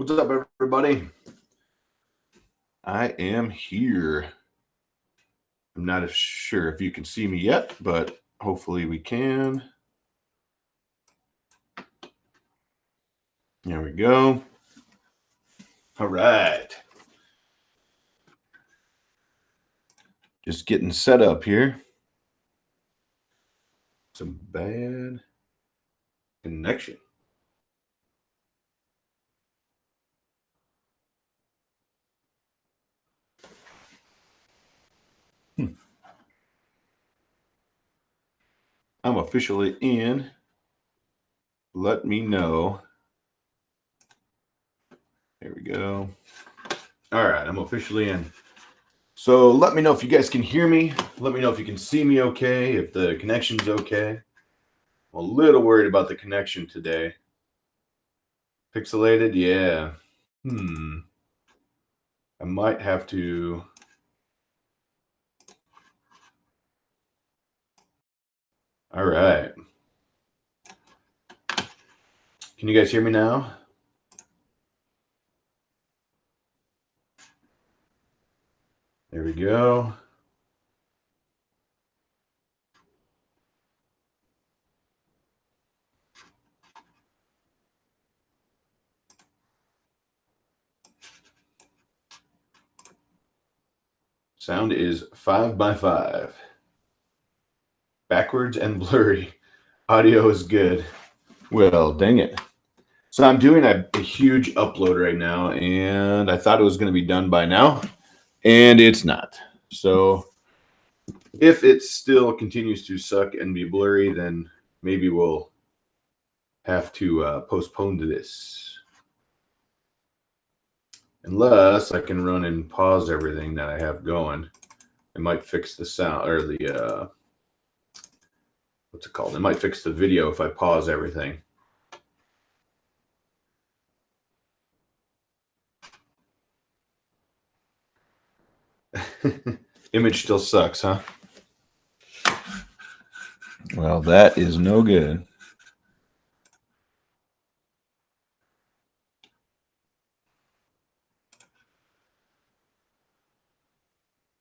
What's up, everybody? I am here. I'm not sure if you can see me yet, but hopefully we can. There we go. All right. Just getting set up here. Some bad connection. I'm officially in. Let me know. There we go. All right, I'm officially in. So let me know if you guys can hear me. Let me know if you can see me okay, if the connection's okay. I'm a little worried about the connection today. Pixelated, yeah. I might have to. All right. Can you guys hear me now? There we go. Sound is 5x5. Backwards and blurry. Audio is good. Well, dang it. So I'm doing a huge upload right now, and I thought it was going to be done by now, and it's not. So if it still continues to suck and be blurry, then maybe we'll have to postpone to this. Unless I can run and pause everything that I have going. It might fix the sound, or the, what's it called? It might fix the video if I pause everything. Image still sucks, huh? Well, that is no good.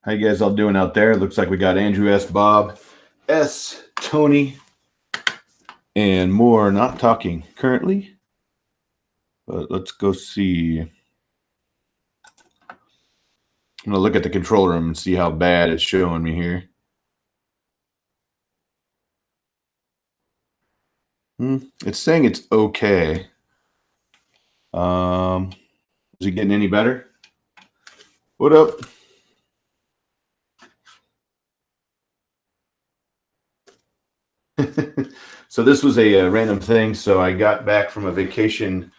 How you guys all doing out there? Looks like we got Andrew S., Bob S., Tony, and more not talking currently. But let's go see. I'm going to look at the control room and see how bad it's showing me here. It's saying it's okay. Is it getting any better? What up? So this was a random thing. So I got back from a vacation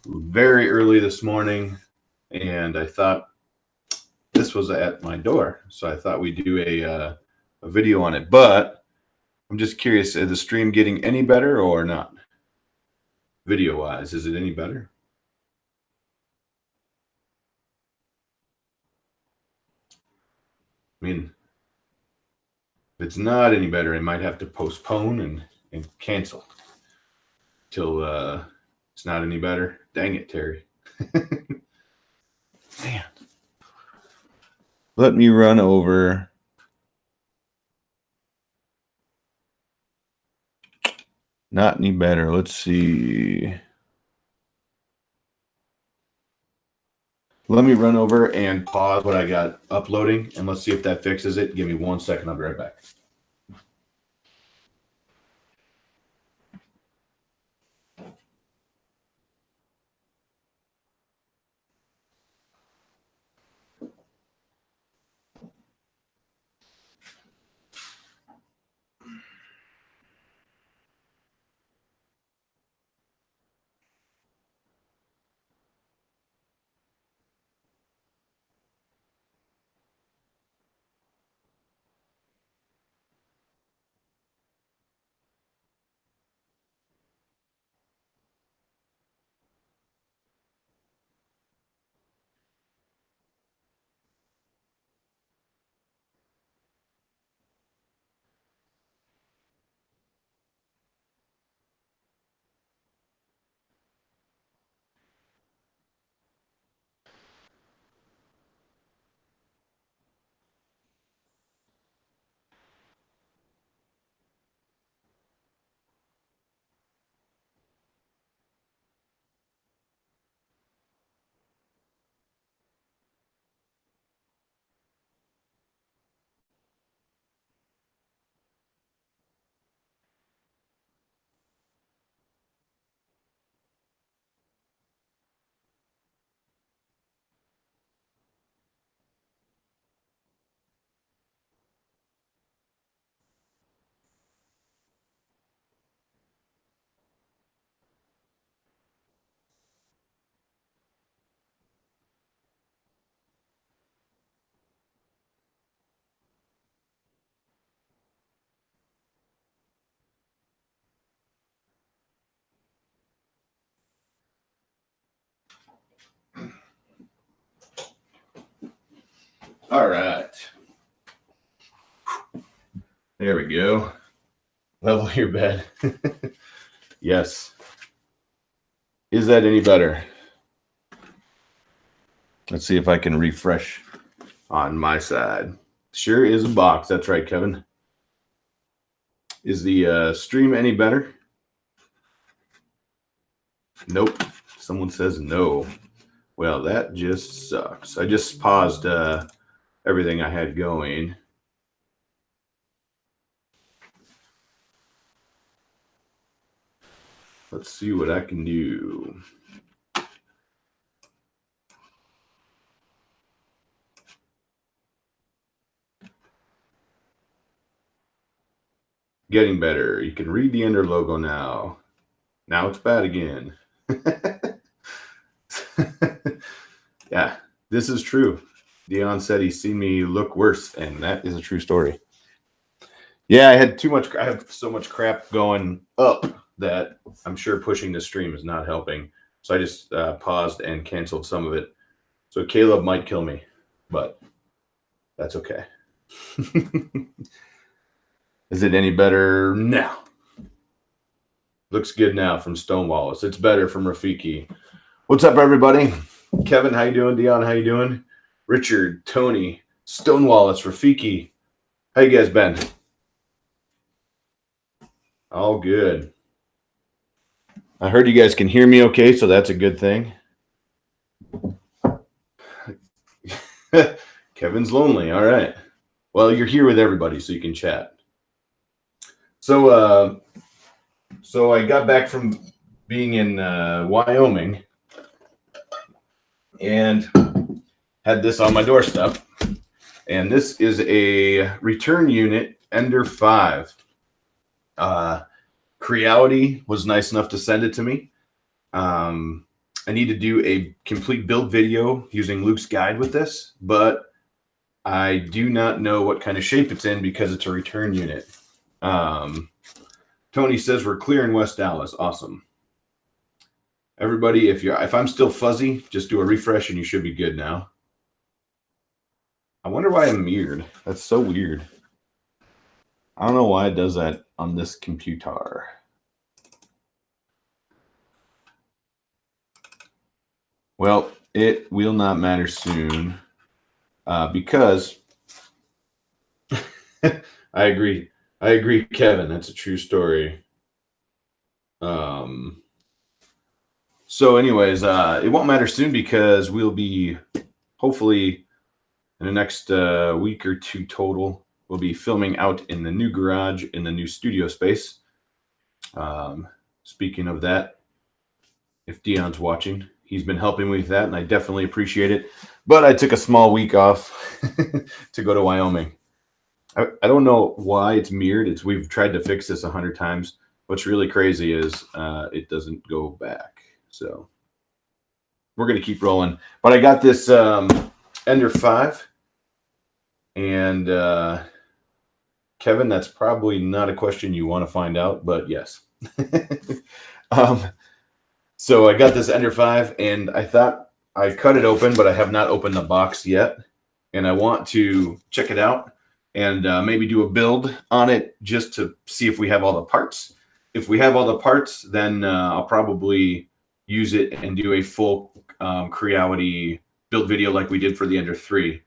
very early this morning, and I thought this was at my door. So I thought we'd do a video on it. But I'm just curious, is the stream getting any better or not? Video-wise, is it any better? I mean, if it's not any better, I might have to postpone and cancel till it's not any better. Dang it, Terry. Man. Let me run over. Not any better. Let's see. Let me run over and pause what I got uploading, and let's see if that fixes it. Give me 1 second. I'll be right back. All right. There we go. Level your bed. Yes. Is that any better? Let's see if I can refresh on my side. Sure is a box. That's right, Kevin. Is the stream any better? Nope. Someone says no. Well, that just sucks. I just paused everything I had going. Let's see what I can do. Getting better. You can read the Ender logo now. Now it's bad again. Yeah, this is true. Dion said he's seen me look worse, and that is a true story. Yeah, I had too much. I have so much crap going up that I'm sure pushing the stream is not helping. So I just paused and canceled some of it. So Caleb might kill me, but that's okay. Is it any better now? Looks good now from Stonewallace. It's better from Rafiki. What's up, everybody? Kevin, how you doing? Dion, how you doing? Richard, Tony, Stonewallace, Rafiki. How you guys been? All good. I heard you guys can hear me okay, so that's a good thing. Kevin's lonely. All right. Well, you're here with everybody, so you can chat. So I got back from being in Wyoming and had this on my doorstep. And this is a return unit, Ender 5. Creality was nice enough to send it to me. I need to do a complete build video using Luke's guide with this, but I do not know what kind of shape it's in because it's a return unit. Tony says we're clear in West Dallas. Awesome. Everybody, if I'm still fuzzy, just do a refresh and you should be good now. I wonder why I'm mirrored. That's so weird. I don't know why it does that on this computer. Well, it will not matter soon because I agree. I agree, Kevin. That's a true story. So anyways, it won't matter soon because we'll be hopefully in the next week or two total, we'll be filming out in the new garage in the new studio space. Speaking of that, if Dion's watching, he's been helping me with that, and I definitely appreciate it. But I took a small week off to go to Wyoming. I don't know why it's mirrored. We've tried to fix this 100 times. What's really crazy is it doesn't go back. So we're going to keep rolling. But I got this Ender 5. And Kevin, that's probably not a question you want to find out, but yes. So I got this Ender 5, and I thought I cut it open, but I have not opened the box yet. And I want to check it out and maybe do a build on it just to see if we have all the parts. If we have all the parts, then I'll probably use it and do a full Creality build video like we did for the Ender 3.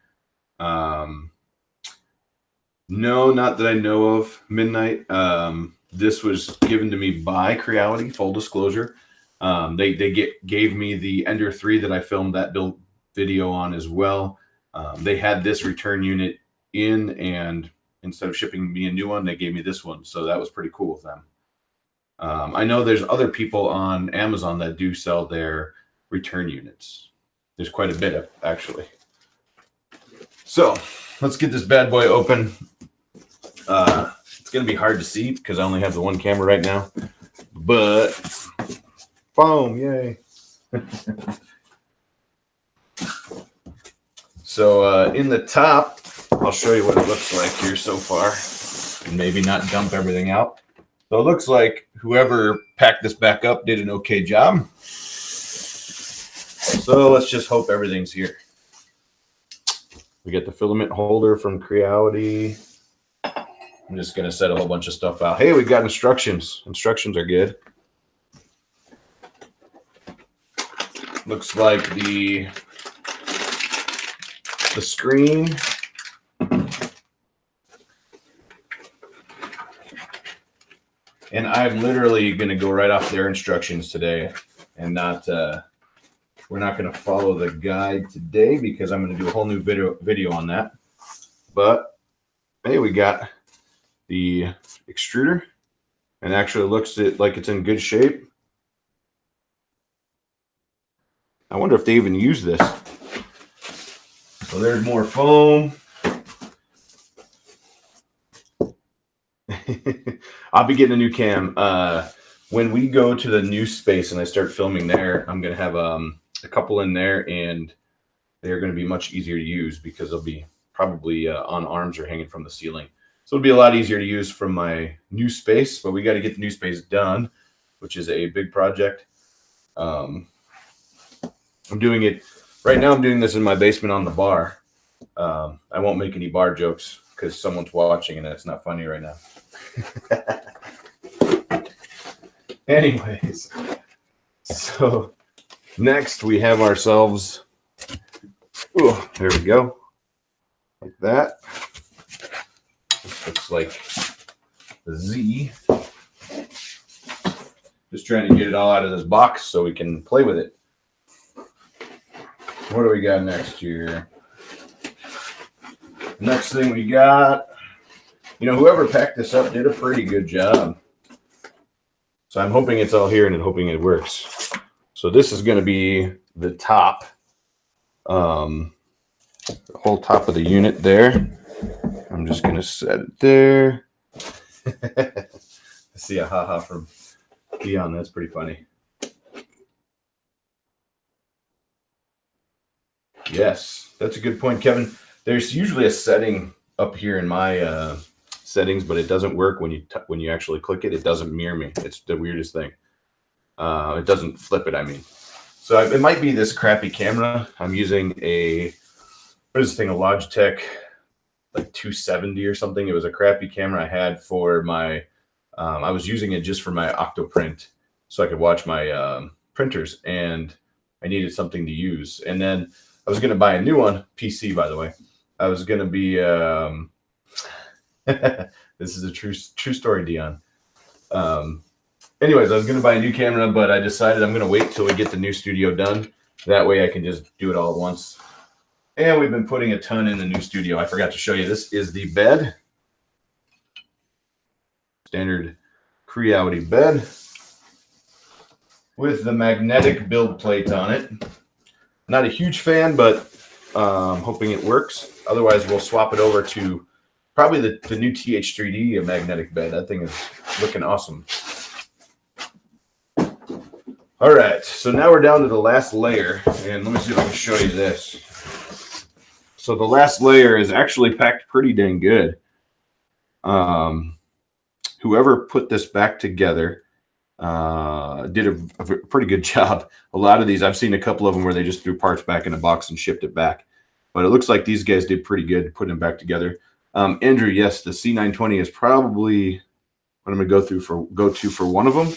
No, not that I know of, Midnight. This was given to me by Creality, full disclosure. They gave me the Ender 3 that I filmed that build video on as well. They had this return unit in, and instead of shipping me a new one, they gave me this one. So that was pretty cool with them. I know there's other people on Amazon that do sell their return units. There's quite a bit, actually. So let's get this bad boy open. It's going to be hard to see because I only have the one camera right now. But, boom, yay. So in the top, I'll show you what it looks like here so far. And maybe not dump everything out. So it looks like whoever packed this back up did an okay job. So let's just hope everything's here. We get the filament holder from Creality. I'm just going to set a whole bunch of stuff out. Hey, we got instructions. Instructions are good. Looks like the screen. And I'm literally going to go right off their instructions today and not, we're not going to follow the guide today because I'm going to do a whole new video on that. But hey, we got the extruder, and actually looks like it's in good shape. I wonder if they even use this. So there's more foam. I'll be getting a new cam. When we go to the new space and I start filming there, I'm going to have a couple in there, and they're going to be much easier to use because they'll be probably on arms or hanging from the ceiling. So it'll be a lot easier to use from my new space, but we got to get the new space done, which is a big project. I'm doing it right now. I'm doing this in my basement on the bar. I won't make any bar jokes because someone's watching and that's not funny right now. Anyways, so next we have ourselves, oh, there we go, like that. This looks like the Z. Just trying to get it all out of this box so we can play with it. What do we got next here? Next thing we got, whoever packed this up did a pretty good job. So I'm hoping it's all here and I'm hoping it works. So this is going to be the top, the whole top of the unit there. I'm just going to set it there. I see a haha from Dion. That's pretty funny. Yes, that's a good point, Kevin. There's usually a setting up here in my settings, but it doesn't work when you actually click it. It doesn't mirror me. It's the weirdest thing. It doesn't flip it, I mean. So it might be this crappy camera. I'm using what is this thing, a Logitech like 270 or something. It was a crappy camera I had for my, I was using it just for my Octoprint so I could watch my printers, and I needed something to use. And then I was going to buy a new one, PC by the way. I was going to be, this is a true story, Dion. Anyways, I was going to buy a new camera, but I decided I'm going to wait till we get the new studio done. That way I can just do it all at once. And we've been putting a ton in the new studio. I forgot to show you. This is the bed. Standard Creality bed with the magnetic build plate on it. Not a huge fan, but hoping it works. Otherwise, we'll swap it over to probably the new TH3D magnetic bed. That thing is looking awesome. All right, so now we're down to the last layer, and let me see if I can show you this. So the last layer is actually packed pretty dang good. Whoever put this back together did a pretty good job. A lot of these, I've seen a couple of them where they just threw parts back in a box and shipped it back. But it looks like these guys did pretty good putting them back together. Andrew, yes, the C920 is probably what I'm going to go to for one of them.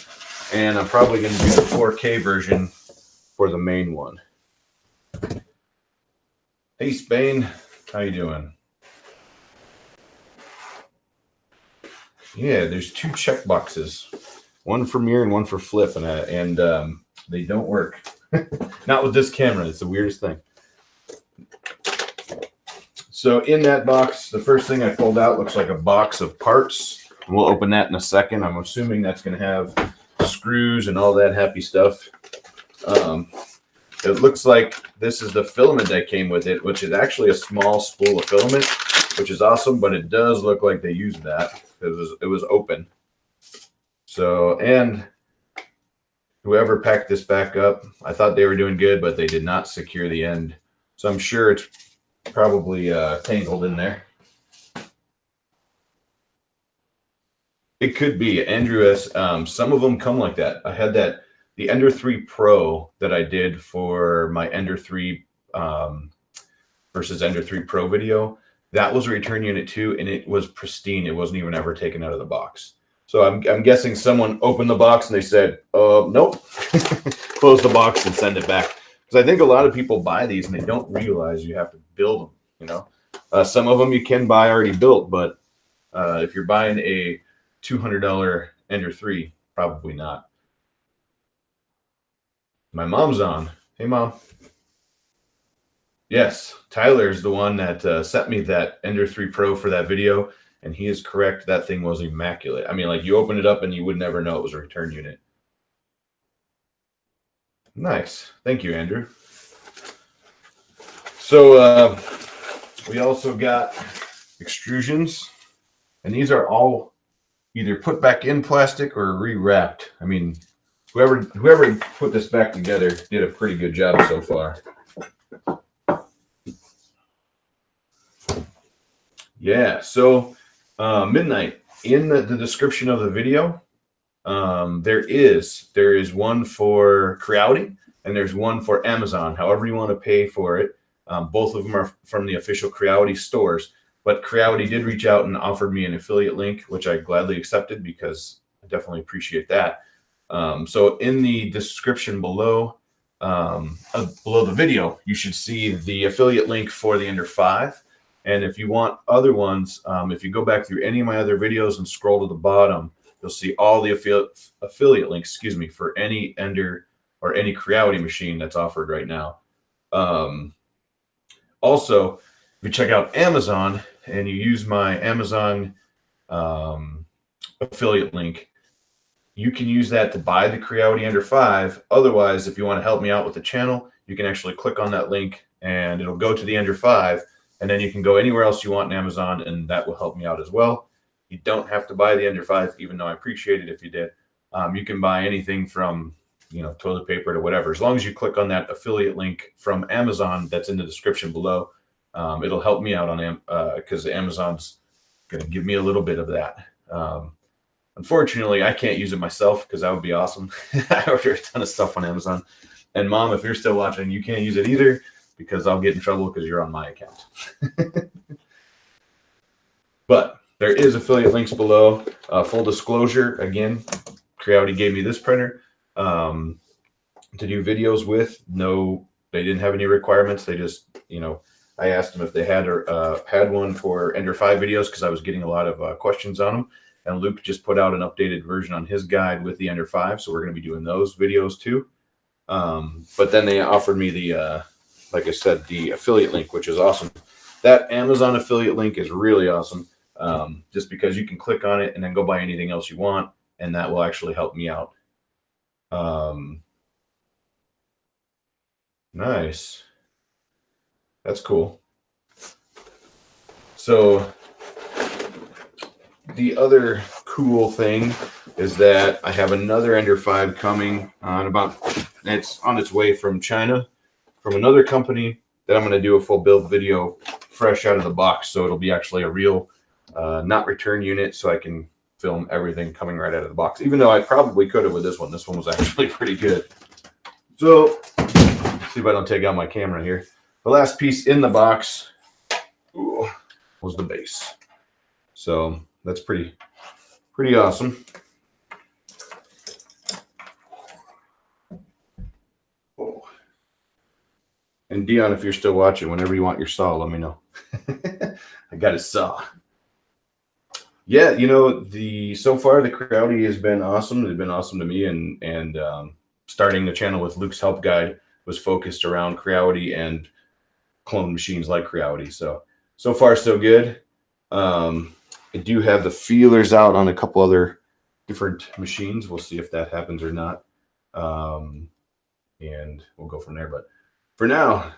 And I'm probably going to do the 4K version for the main one. Hey, Spain. How you doing? Yeah, there's two check boxes. One for mirror and one for flip. And they don't work. Not with this camera. It's the weirdest thing. So in that box, the first thing I pulled out looks like a box of parts. And we'll open that in a second. I'm assuming that's going to have screws and all that happy stuff. It looks like this is the filament that came with it, which is actually a small spool of filament, which is awesome, but it does look like they used that. It was open. So, and whoever packed this back up, I thought they were doing good, but they did not secure the end. So I'm sure it's probably tangled in there. It could be. Andrew has, some of them come like that. I had the Ender 3 Pro that I did for my Ender 3 versus Ender 3 Pro video. That was a return unit too, and it was pristine. It wasn't even ever taken out of the box. So I'm guessing someone opened the box and they said, nope, close the box and send it back. Because I think a lot of people buy these and they don't realize you have to build them, you know. Some of them you can buy already built, but if you're buying a $200 Ender 3, probably not. My mom's on. Hey, Mom. Yes, Tyler's the one that sent me that Ender 3 Pro for that video, and he is correct. That thing was immaculate. I mean, like, you open it up and you would never know it was a return unit. Nice. Thank you, Andrew. So we also got extrusions, and these are all either put back in plastic or rewrapped. I mean, whoever put this back together did a pretty good job so far. Yeah, so midnight, in the description of the video, there is one for Creality and there's one for Amazon, however you want to pay for it. Both of them are from the official Creality stores, but Creality did reach out and offered me an affiliate link, which I gladly accepted because I definitely appreciate that. So in the description below the video, you should see the affiliate link for the Ender 5. And if you want other ones, if you go back through any of my other videos and scroll to the bottom, you'll see all the affiliate links, for any Ender or any Creality machine that's offered right now. Also, if you check out Amazon and you use my Amazon affiliate link, you can use that to buy the Creality Ender 5. Otherwise, if you want to help me out with the channel, you can actually click on that link and it'll go to the Ender 5. And then you can go anywhere else you want in Amazon, and that will help me out as well. You don't have to buy the Ender 5, even though I appreciate it if you did. You can buy anything from, toilet paper to whatever. As long as you click on that affiliate link from Amazon that's in the description below, it'll help me out on because Amazon's going to give me a little bit of that. Unfortunately, I can't use it myself because that would be awesome. I order a ton of stuff on Amazon. And Mom, if you're still watching, you can't use it either, because I'll get in trouble because you're on my account. But there is affiliate links below. Full disclosure, again, Creality gave me this printer to do videos with. No, they didn't have any requirements. They just, I asked them if they had one for Ender 5 videos because I was getting a lot of questions on them. And Luke just put out an updated version on his guide with the Ender 5, so we're going to be doing those videos too. But then they offered me the like I said, the affiliate link, which is awesome. That Amazon affiliate link is really awesome, just because you can click on it and then go buy anything else you want, and that will actually help me out. Nice. That's cool. So the other cool thing is that I have another Ender 5 coming it's on its way from China, from another company that I'm going to do a full build video fresh out of the box. So it'll be actually a real, not return unit, so I can film everything coming right out of the box. Even though I probably could have with this one. This one was actually pretty good. So let's see if I don't take out my camera here. The last piece in the box was the base. So that's pretty awesome. And Dion, if you're still watching, whenever you want your saw, let me know. I got a saw. Yeah, so far the Creality has been awesome. They've been awesome to me, and starting the channel with Luke's help guide was focused around Creality and clone machines like Creality. So far so good. I do have the feelers out on a couple other different machines. We'll see if that happens or not. And we'll go from there. But for now,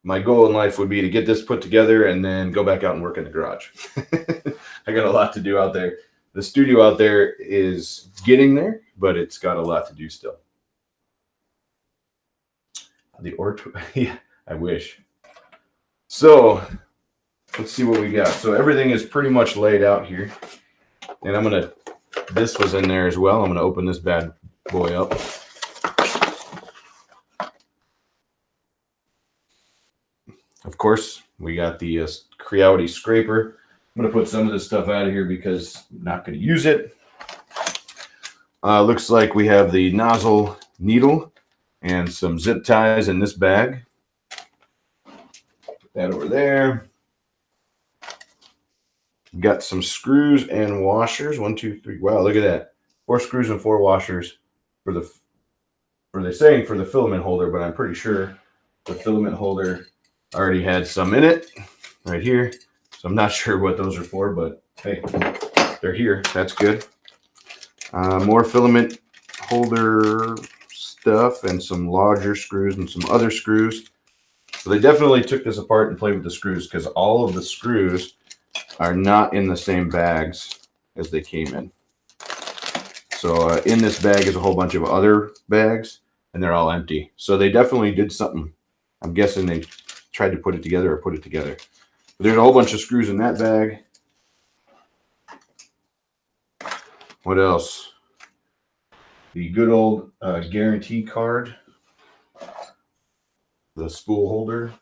my goal in life would be to get this put together and then go back out and work in the garage. I got a lot to do out there. The studio out there is getting there, but it's got a lot to do still. Yeah, I wish. So let's see what we got. So everything is pretty much laid out here. And this was in there as well. I'm going to open this bad boy up. Of course, we got the Creality scraper. I'm going to put some of this stuff out of here because I'm not going to use it. Looks like we have the nozzle needle and some zip ties in this bag. Put that over there. Got some screws and washers. 1, 2, 3. Wow, look at that. 4 screws and 4 washers for the, they're saying for the filament holder, but I'm pretty sure the filament holder already had some in it right here. So I'm not sure what those are for, but hey, they're here. That's good. More filament holder stuff and some larger screws and some other screws. So they definitely took this apart and played with the screws because all of the screws are not in the same bags as they came in. So in this bag is a whole bunch of other bags and they're all empty. So they definitely did something. I'm guessing they tried to put it together or put it together. But there's a whole bunch of screws in that bag. What else? The good old guarantee card. The spool holder.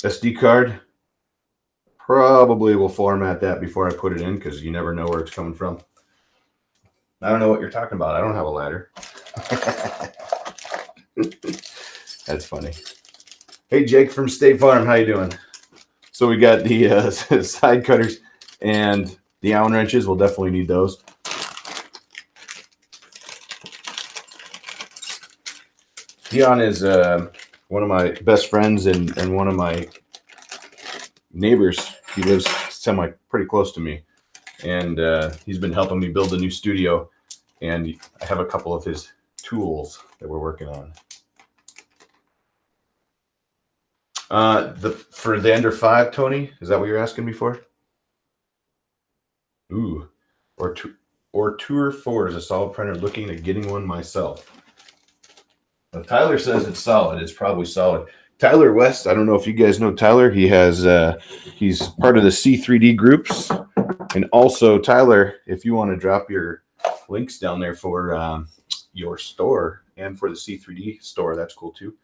SD card. Probably will format that before I put it in because you never know where it's coming from. I don't know what you're talking about. I don't have a ladder. That's funny. Hey, Jake from State Farm. How you doing? So we got the side cutters and the Allen wrenches. We'll definitely need those. Dion is one of my best friends and one of my neighbors. He lives pretty close to me, and he's been helping me build a new studio, and I have a couple of his tools that we're working on. For the Ender 5, Tony, is that what you're asking me for? Ooh, or Tour 4 is a solid printer. Looking at getting one myself. If Tyler says it's solid, it's probably solid. Tyler West, I don't know if you guys know Tyler. He has he's part of the C3D groups, and also Tyler, if you want to drop your links down there for your store and for the C3D store, that's cool too.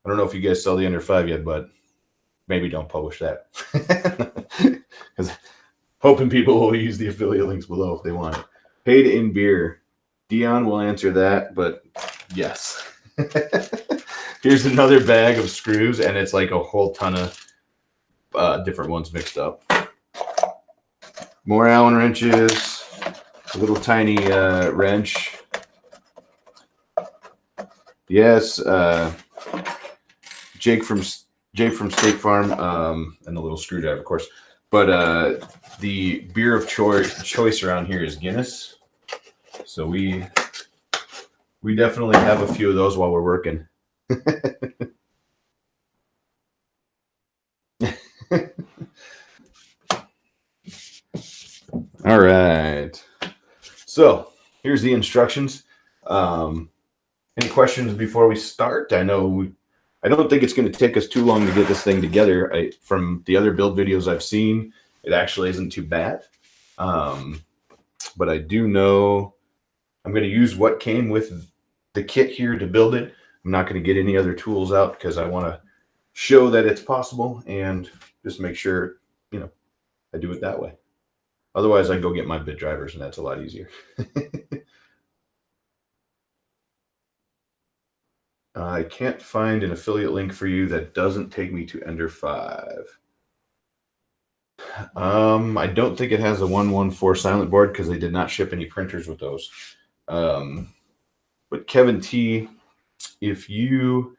I don't know if you guys sell the Ender 5 yet, but maybe don't publish that because hoping people will use the affiliate links below if they want it. Paid in beer. Dion will answer that, but yes. Here's another bag of screws, and it's like a whole ton of different ones mixed up. More Allen wrenches, a little tiny wrench. Yes, Jake from State Farm, and the little screwdriver, of course. But the beer of choice around here is Guinness. So we definitely have a few of those while we're working. All right. So here's the instructions. Any questions before we start? I don't think it's going to take us too long to get this thing together. From the other build videos I've seen, it actually isn't too bad. But I do know I'm going to use what came with the kit here to build it. I'm not going to get any other tools out because I want to show that it's possible and just make sure, I do it that way. Otherwise, I go get my bit drivers, and that's a lot easier. I can't find an affiliate link for you that doesn't take me to Ender 5. I don't think it has a 114 silent board because they did not ship any printers with those. But Kevin T, are you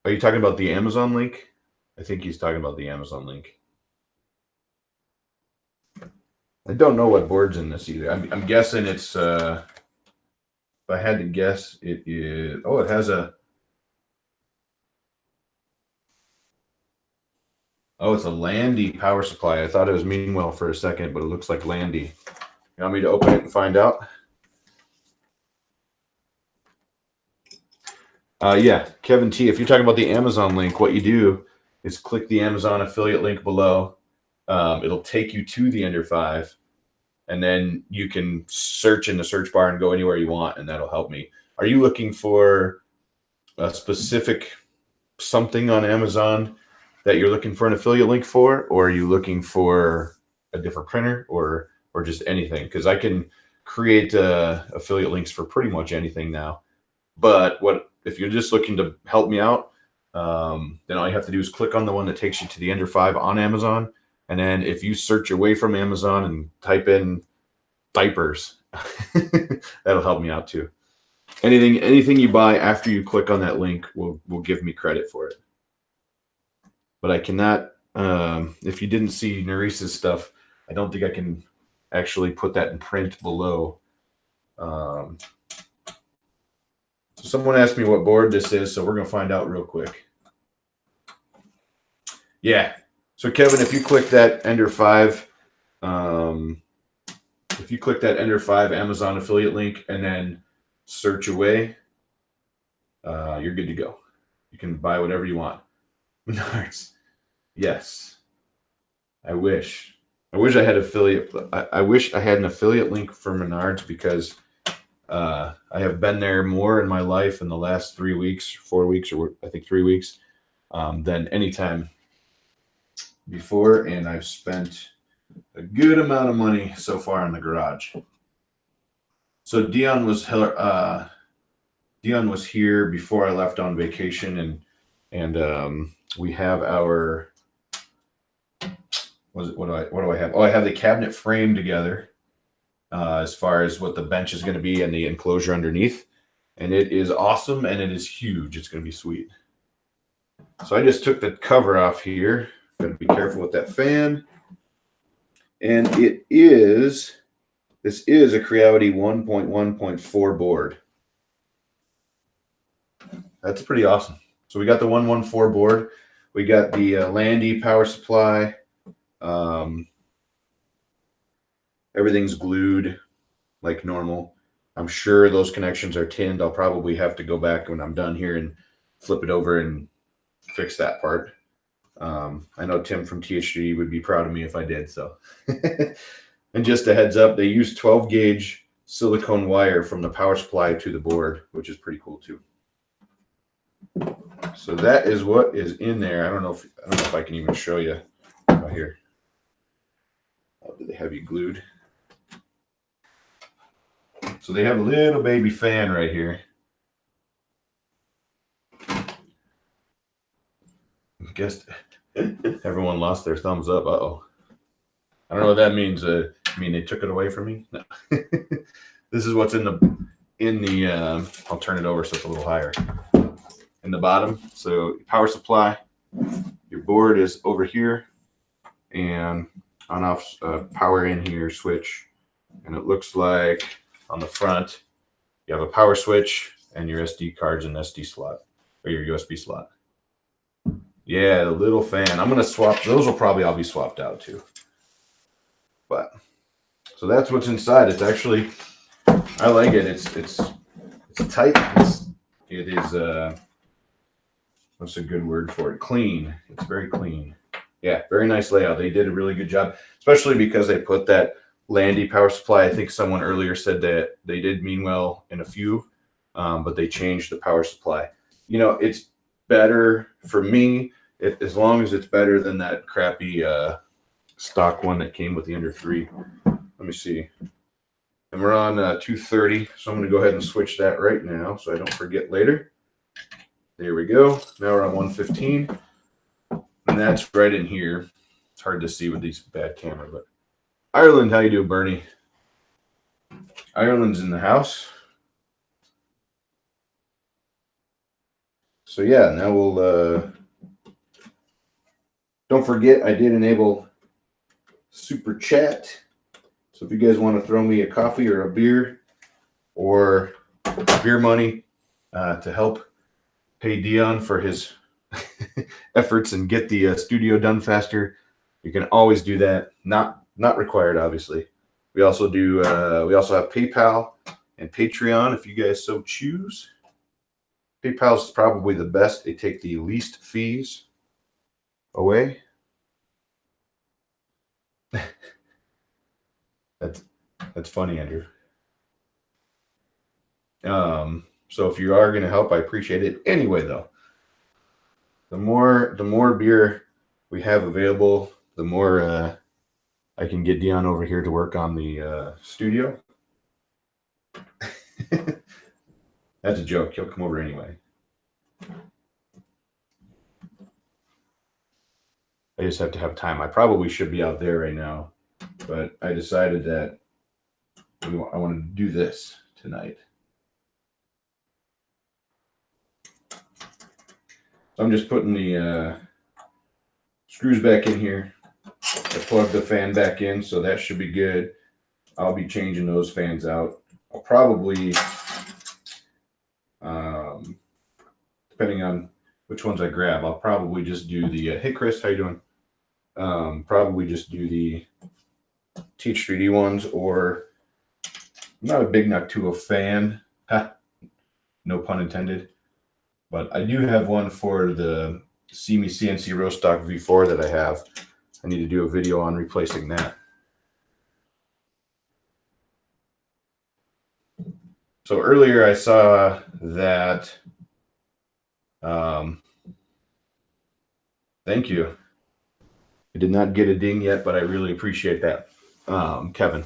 talking about the Amazon link? I think he's talking about the Amazon link. I don't know what board's in this either. I'm guessing it's, if I had to guess, it is, it has a, it's a Landy power supply. I thought it was Meanwell for a second, but it looks like Landy. You want me to open it and find out? Yeah, Kevin T, if you're talking about the Amazon link, what you do is click the Amazon affiliate link below. It'll take you to the Ender 5, and then you can search in the search bar and go anywhere you want, and that'll help me. Are you looking for a specific something on Amazon that you're looking for an affiliate link for, or are you looking for a different printer, or just anything? Because I can create affiliate links for pretty much anything now. But what if you're just looking to help me out? Then all you have to do is click on the one that takes you to the Ender 5 on Amazon, and then if you search away from Amazon and type in diapers, that'll help me out too. Anything you buy after you click on that link will give me credit for it. But I cannot, if you didn't see Neresa's stuff, I don't think I can actually put that in print below. Someone asked me what board this is, so we're going to find out real quick. Yeah. So Kevin, if you click that Ender 5, if you click that Ender 5 Amazon affiliate link and then search away, you're good to go. You can buy whatever you want. Menards. Yes. I wish I had affiliate. I wish I had an affiliate link for Menards, because I have been there more in my life in the last 3 weeks, 4 weeks, or I think 3 weeks, than any time before, and I've spent a good amount of money so far in the garage. So Dion was here before I left on vacation, and we have our what do I have? Oh, I have the cabinet frame together, as far as what the bench is going to be and the enclosure underneath, and it is awesome and it is huge. It's going to be sweet. So I just took the cover off here. Got to be careful with that fan. And this is a Creality 1.1.4 board. That's pretty awesome. So we got the 114 board. We got the Landy power supply. Everything's glued like normal. I'm sure those connections are tinned. I'll probably have to go back when I'm done here and flip it over and fix that part. I know Tim from THD would be proud of me if I did so. And just a heads up, they use 12 gauge silicone wire from the power supply to the board, which is pretty cool too. So that is what is in there. I don't know if I can even show you right here. Oh, do they have you glued? So they have a little baby fan right here. I guess everyone lost their thumbs up. Uh-oh. I don't know what that means. I mean, they took it away from me? No. This is what's in the I'll turn it over so it's a little higher. In the bottom. So power supply. Your board is over here, and on off power in here switch. And it looks like on the front you have a power switch and your SD cards and SD slot, or your USB slot. Yeah, the little fan. I'm gonna swap those. Will probably all be swapped out too. But so that's what's inside. It's actually, I like it. It's tight. It is what's a good word for it? Clean. It's very clean. Yeah, very nice layout. They did a really good job, especially because they put that Landy power supply. I think someone earlier said that they did mean well in a few, but they changed the power supply. You know, it's better for me as long as it's better than that crappy stock one that came with the Ender 3. Let me see. And we're on 230, so I'm going to go ahead and switch that right now so I don't forget later. There we go. Now we're on 115, and that's right in here. It's hard to see with these bad camera, but Ireland, how you doing, Bernie? Ireland's in the house. So yeah, now we'll don't forget I did enable super chat. So if you guys want to throw me a coffee or a beer or beer money to help pay Dion for his efforts and get the studio done faster, you can always do that. Not required, obviously. We also do. We also have PayPal and Patreon if you guys so choose. PayPal is probably the best. They take the least fees away. That's funny, Andrew. So if you are going to help, I appreciate it. Anyway, though, the more beer we have available, the more I can get Dion over here to work on the studio. That's a joke. He'll come over anyway. I just have to have time. I probably should be out there right now, but I decided that I wanted to do this tonight. So I'm just putting the screws back in here. I plugged the fan back in, so that should be good. I'll be changing those fans out. I'll probably, depending on which ones I grab, I'll probably just do the, hey Chris, how you doing? Probably just do the TH3D ones, or I'm not a big Noctua fan, no pun intended, but I do have one for the CME CNC Rostock V4 that I have. I need to do a video on replacing that. So earlier I saw that, thank you. I did not get a ding yet, but I really appreciate that, Kevin.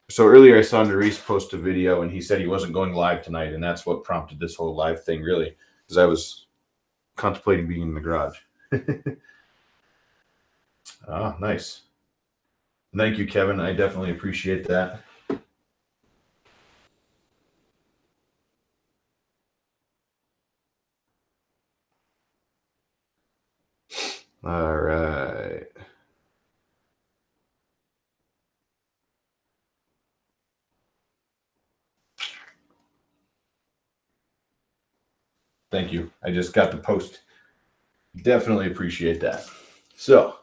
So earlier I saw Nerese post a video and he said he wasn't going live tonight, and that's what prompted this whole live thing, really, because I was contemplating being in the garage. Ah, nice. Thank you, Kevin. I definitely appreciate that. All right. Thank you. I just got the post. Definitely appreciate that. So,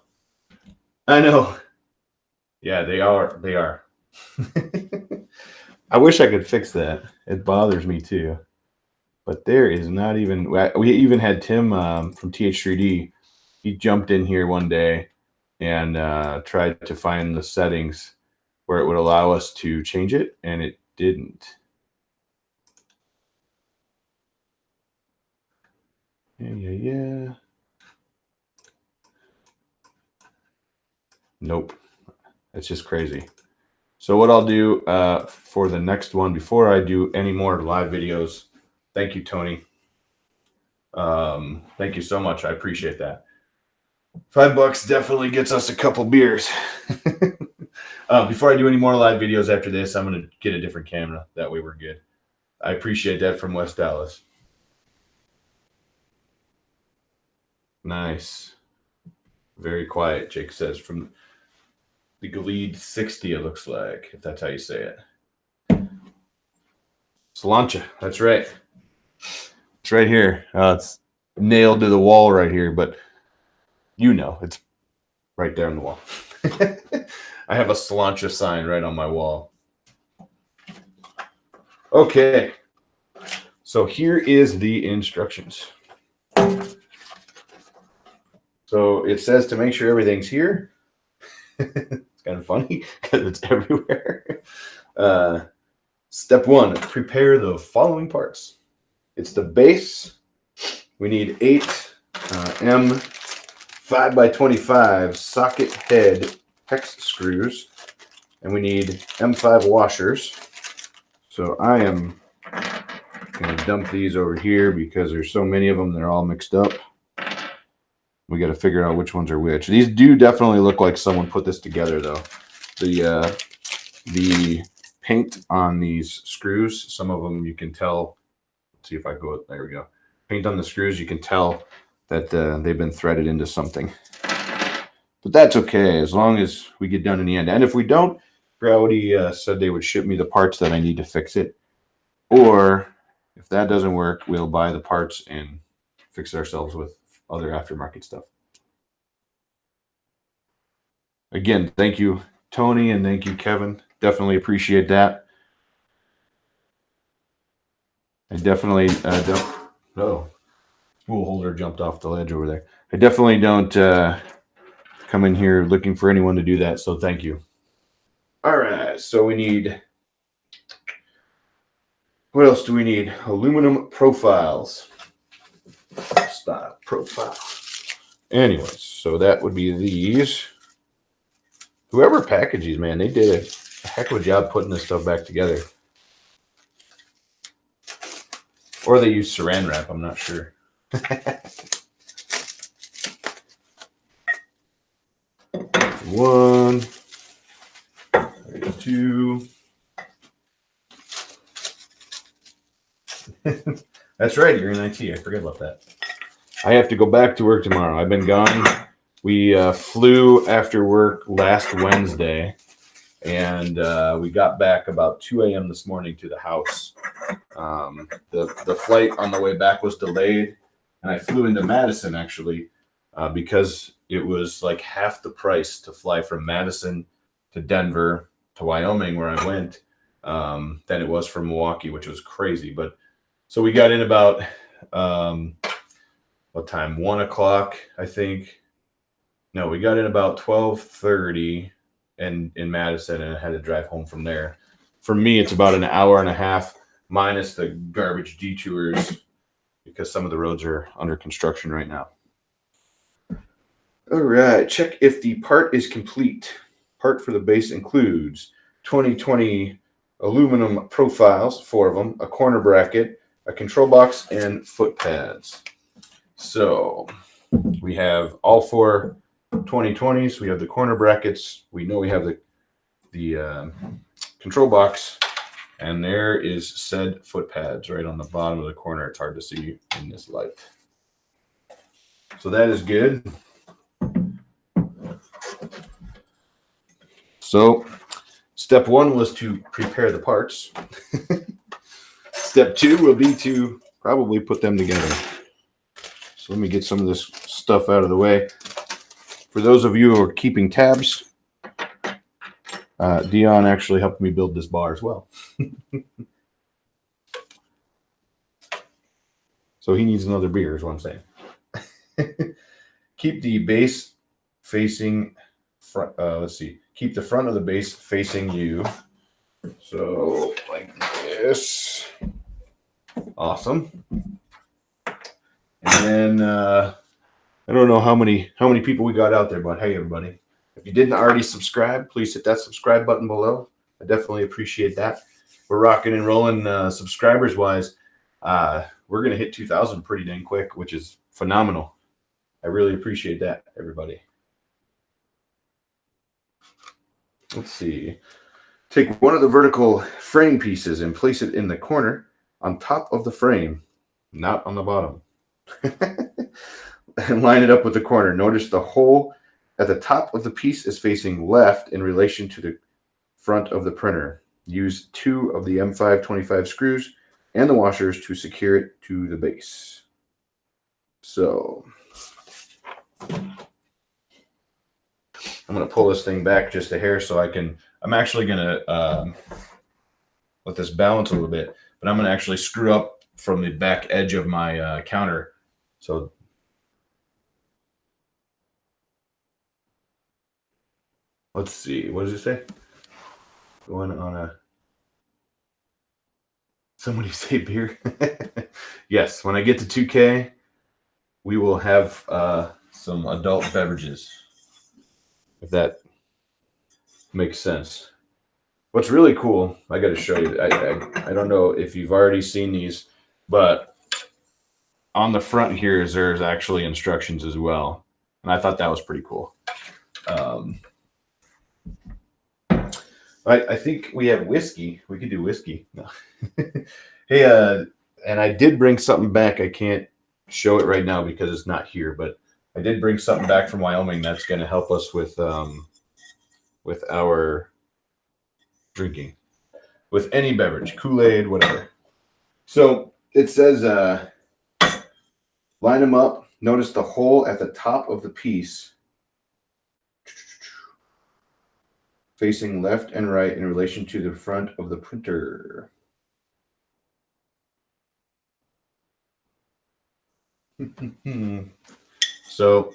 I know. Yeah, they are. They are. I wish I could fix that. It bothers me too. But there is not even. We even had Tim from TH3D. He jumped in here one day and tried to find the settings where it would allow us to change it, and it didn't. Yeah. Nope. It's just crazy. So what I'll do for the next one, before I do any more live videos, thank you, Tony. Thank you so much. I appreciate that. $5 definitely gets us a couple beers. Before I do any more live videos after this, I'm going to get a different camera. That way we're good. I appreciate that from West Dallas. Nice. Very quiet, Jake says, from the Galede 60, it looks like, if that's how you say it. Slancha, that's right. It's right here. It's nailed to the wall right here, but you know, it's right there on the wall. I have a Slancha sign right on my wall. Okay. So here is the instructions. So it says to make sure everything's here. It's kind of funny because it's everywhere. Step 1, prepare the following parts. It's the base. We need 8 M 5x25 socket head hex screws, and we need M5 washers. So I am going to dump these over here because there's so many of them, they're all mixed up. We got to figure out which ones are which. These do definitely look like someone put this together, though. The paint on these screws, some of them you can tell. Let's see if I go. There we go. Paint on the screws, you can tell that they've been threaded into something. But that's okay, as long as we get done in the end. And if we don't, Creality said they would ship me the parts that I need to fix it. Or if that doesn't work, we'll buy the parts and fix it ourselves with other aftermarket stuff. Again, thank you, Tony, and thank you, Kevin. Definitely appreciate that. I definitely don't. Oh, spool holder jumped off the ledge over there. I definitely don't come in here looking for anyone to do that, so thank you. All right, so we need What else do we need? Aluminum profiles. Style profile. Anyways, so that would be these. Whoever packaged these, man, they did a heck of a job putting this stuff back together. Or they used saran wrap, I'm not sure. One, two. That's right, you're in IT. I forget about that. I have to go back to work tomorrow. I've been gone. We flew after work last Wednesday, and we got back about 2 a.m. this morning to the house. The flight on the way back was delayed, and I flew into Madison actually because it was like half the price to fly from Madison to Denver to Wyoming, where I went, than it was from Milwaukee, which was crazy. But so we got in about what time? 1 o'clock, I think. No, we got in about 12:30 in Madison, and I had to drive home from there. For me, it's about an hour and a half minus the garbage detours because some of the roads are under construction right now. All right, check if the part is complete. Part for the base includes 2020 aluminum profiles, 4 of them, a corner bracket, a control box, and foot pads. So we have all 4 2020s. We have the corner brackets. We know we have the control box, and there is said foot pads right on the bottom of the corner. It's hard to see in this light. So that is good. So step 1 was to prepare the parts. Step 2 will be to probably put them together. So let me get some of this stuff out of the way. For those of you who are keeping tabs, Dion actually helped me build this bar as well. So he needs another beer is what I'm saying. Keep the base facing front. Let's see. Keep the front of the base facing you. So like this. Awesome. And then I don't know how many people we got out there, but hey, everybody, if you didn't already subscribe, please hit that subscribe button below. I definitely appreciate that. We're rocking and rolling subscribers wise. We're going to hit 2,000 pretty dang quick, which is phenomenal. I really appreciate that, everybody. Let's see. Take one of the vertical frame pieces and place it in the corner on top of the frame, not on the bottom. And line it up with the corner. Notice the hole at the top of the piece is facing left in relation to the front of the printer. Use 2 of the M525 screws and the washers to secure it to the base. So I'm going to pull this thing back just a hair so I'm actually going to let this balance a little bit, but I'm going to actually screw up from the back edge of my counter. So let's see. What does it say? Going on a... Somebody say beer. Yes, when I get to 2K, we will have some adult beverages, if that makes sense. What's really cool, I got to show you. I don't know if you've already seen these, but on the front here there's actually instructions as well, and I thought that was pretty cool. I think we have whiskey. We could do whiskey. No. Hey, and I did bring something back. I can't show it right now because it's not here, but I did bring something back from Wyoming that's going to help us with our drinking, with any beverage, Kool-Aid, whatever. So it says line them up. Notice the hole at the top of the piece facing left and right in relation to the front of the printer. So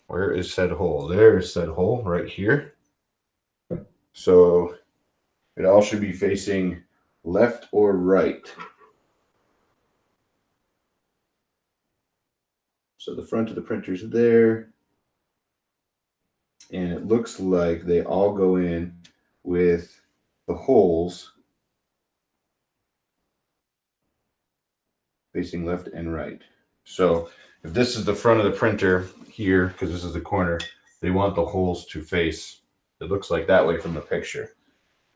where is said hole? There is said hole right here. So it all should be facing left or right. So the front of the printer's there. And it looks like they all go in with the holes facing left and right. So if this is the front of the printer here, because this is the corner, they want the holes to face. It looks like that way from the picture.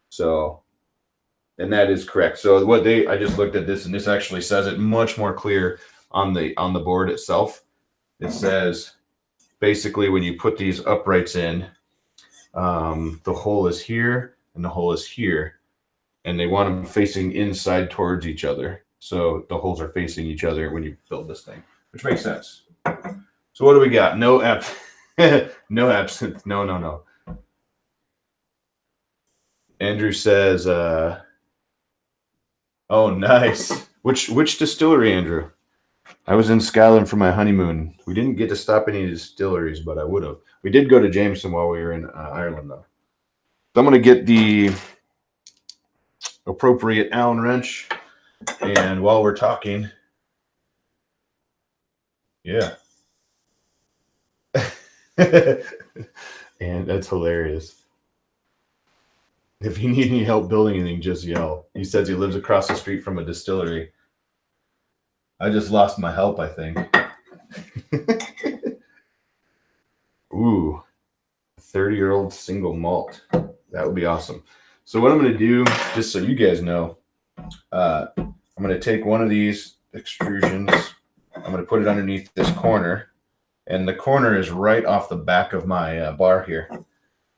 So, and that is correct. So what I just looked at this, and this actually says it much more clear on the board itself. It says basically when you put these uprights in, the hole is here and the hole is here, and they want them facing inside towards each other. So the holes are facing each other when you build this thing, which makes sense. So what do we got? No no absinthe. No. Andrew says, oh, nice. Which distillery, Andrew? I was in Scotland for my honeymoon. We didn't get to stop any distilleries, but I would have. We did go to Jameson while we were in Ireland, though. So I'm going to get the appropriate Allen wrench. And while we're talking, yeah. And that's hilarious. If you need any help building anything, just yell. He says he lives across the street from a distillery. I just lost my help, I think. Ooh, 30-year-old single malt. That would be awesome. So what I'm going to do, just so you guys know, I'm going to take one of these extrusions. I'm going to put it underneath this corner. And the corner is right off the back of my bar here.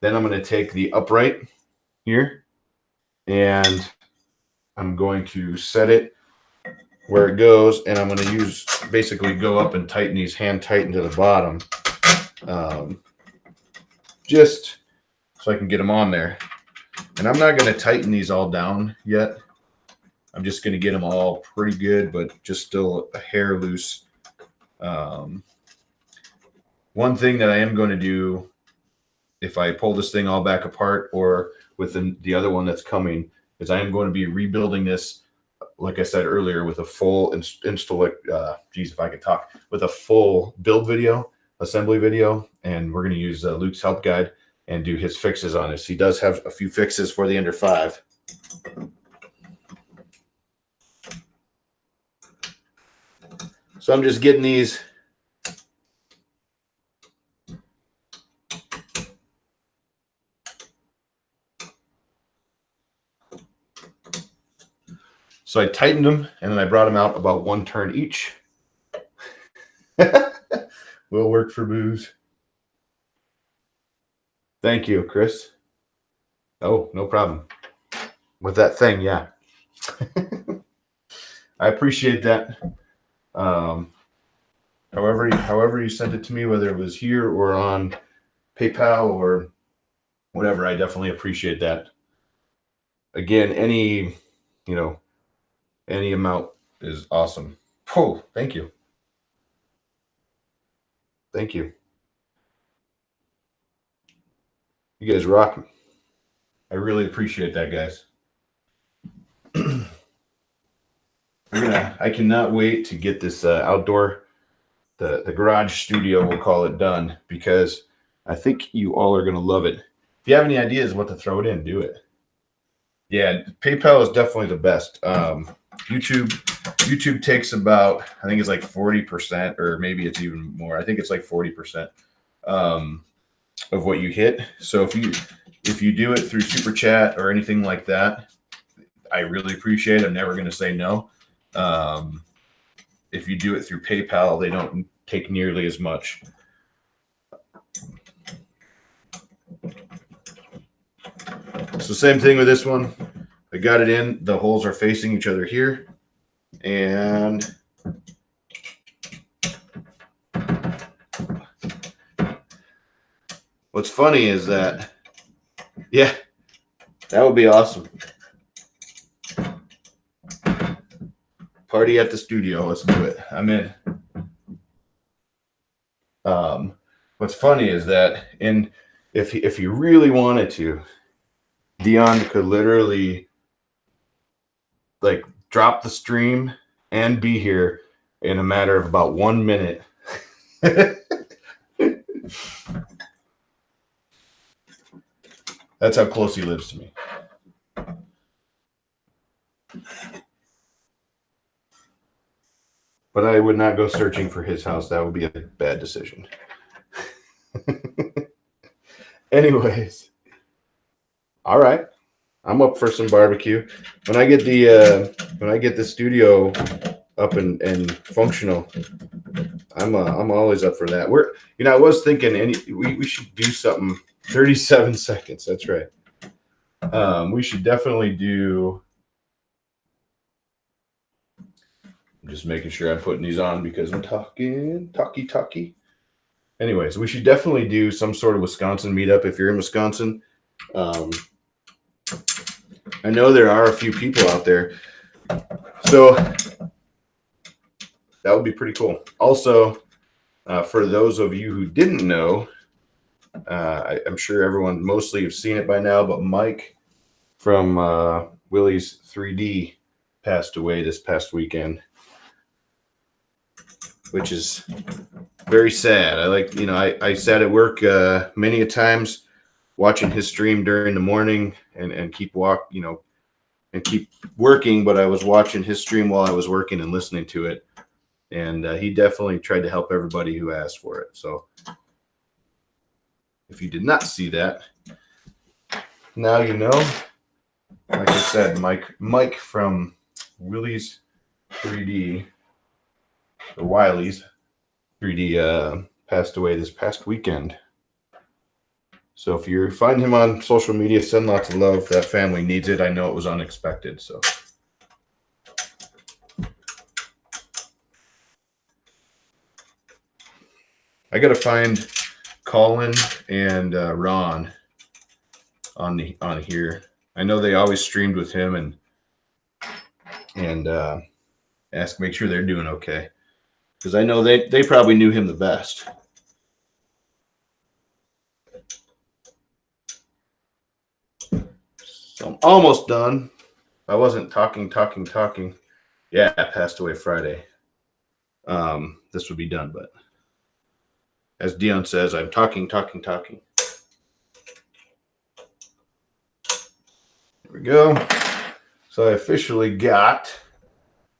Then I'm going to take the upright here, and I'm going to set it where it goes, and I'm going to basically go up and tighten these, hand tighten to the bottom, just so I can get them on there. And I'm not going to tighten these all down yet. I'm just going to get them all pretty good, but just still a hair loose. One thing that I am going to do, if I pull this thing all back apart or with the other one that's coming, is I am going to be rebuilding this, like I said earlier, with a full with a full build video, assembly video, and we're going to use Luke's help guide and do his fixes on this. He does have a few fixes for the Ender 5. So I'm just getting these So I tightened them, and then I brought them out about one turn each. Will work for booze. Thank you, Chris. Oh, no problem. With that thing, yeah. I appreciate that. However you sent it to me, whether it was here or on PayPal or whatever, I definitely appreciate that. Again, any amount is awesome. Oh, thank you. Thank you. You guys rock. I really appreciate that, guys. I cannot wait to get this outdoor, the garage studio, we'll call it, done, because I think you all are going to love it. If you have any ideas what to throw it in, do it. Yeah, PayPal is definitely the best. YouTube takes about, I think it's like 40%, or maybe it's even more. I think it's like 40% of what you hit. So if you do it through Super Chat or anything like that, I really appreciate it. I'm never going to say no. If you do it through PayPal, they don't take nearly as much. So same thing with this one. I got it in. The holes are facing each other here. And what's funny is that, yeah, that would be awesome. Party at the studio. Let's do it. I'm in. What's funny is that if you really wanted to, Dion could literally like drop the stream and be here in a matter of about 1 minute. That's how close he lives to me. But I would not go searching for his house. That would be a bad decision. Anyways. All right. I'm up for some barbecue. When I get the studio up and functional, I'm always up for that. I was thinking we should do something. 37 seconds. That's right. We should definitely do. I'm just making sure I'm putting these on because I'm talky. Anyways, we should definitely do some sort of Wisconsin meetup if you're in Wisconsin. I know there are a few people out there, so that would be pretty cool. Also, for those of you who didn't know, I'm sure everyone mostly have seen it by now, but Mike from Willie's 3D passed away this past weekend, which is very sad. I sat at work many a times watching his stream during the morning and keep working, but I was watching his stream while I was working and listening to it. And he definitely tried to help everybody who asked for it. So if you did not see that, now you know. Like I said, Mike from Willie's 3D, or Wiley's 3D, passed away this past weekend. So if you find him on social media, send lots of love. That family needs it. I know it was unexpected. So I got to find Colin and Ron on here. I know they always streamed with him and make sure they're doing okay, because I know they probably knew him the best. So I'm almost done. I wasn't talking. Yeah, I passed away Friday. This would be done, but as Dion says, I'm talking. There we go. So I officially got,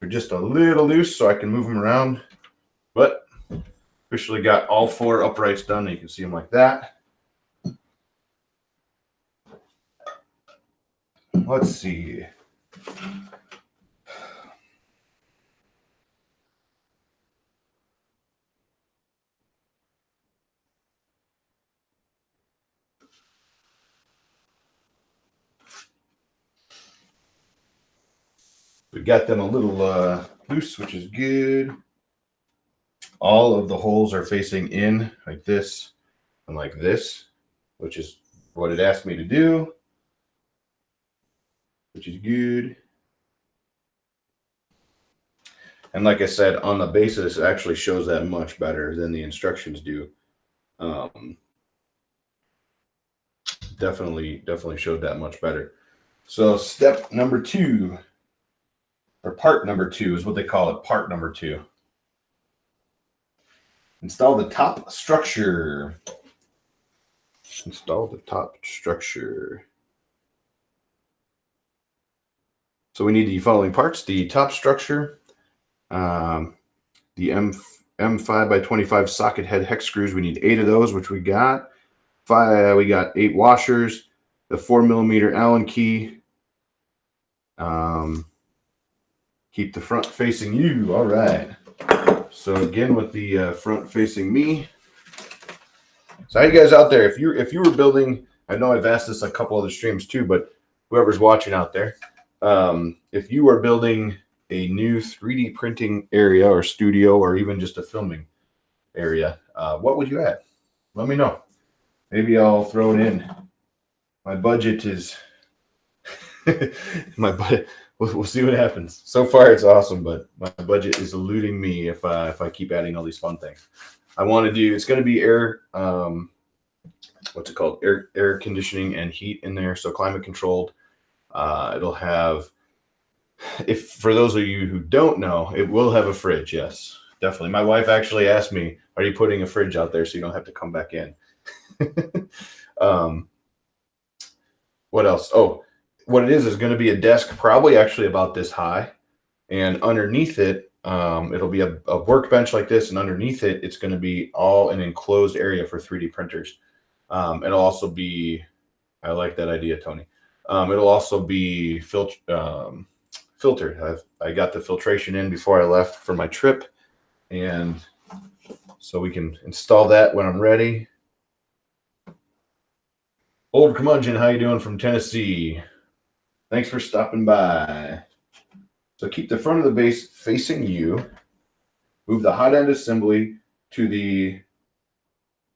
they're just a little loose so I can move them around, but officially got all 4 uprights done. You can see them like that. Let's see. We got them a little loose, which is good. All of the holes are facing in like this and like this, which is what it asked me to do, which is good. And like I said, on the basis, it actually shows that much better than the instructions do. Definitely showed that much better. So step number 2, or part number 2 is what they call it, part number 2. Install the top structure. So we need the following parts: the top structure, the M5 by 25 socket head hex screws. We need 8 of those, which we got. We got 8 washers, the 4mm Allen key. Keep the front facing you. All right. So again, with the front facing me. So how you guys out there? If you were building, I know I've asked this a couple other streams too, but whoever's watching out there, if you are building a new 3D printing area or studio or even just a filming area, what would you add? Let me know. Maybe I'll throw it in. My budget is my budget. We'll see what happens. So far, it's awesome, but my budget is eluding me if I keep adding all these fun things. I want to do. It's going to be air. What's it called? Air conditioning and heat in there, so climate controlled. It'll have If for those of you who don't know, it will have a fridge. Yes, definitely. My wife actually asked me, "Are you putting a fridge out there so you don't have to come back in?" um, what else? Oh, what it is going to be a desk, probably actually about this high, and underneath it, it'll be a workbench like this, and underneath it, it's going to be all an enclosed area for 3D printers. It'll also be, I like that idea, Tony. It'll also be filtered. I got the filtration in before I left for my trip, and so we can install that when I'm ready. Old Curmudgeon, how you doing from Tennessee? Thanks for stopping by. So keep the front of the base facing you. Move the hot end assembly to the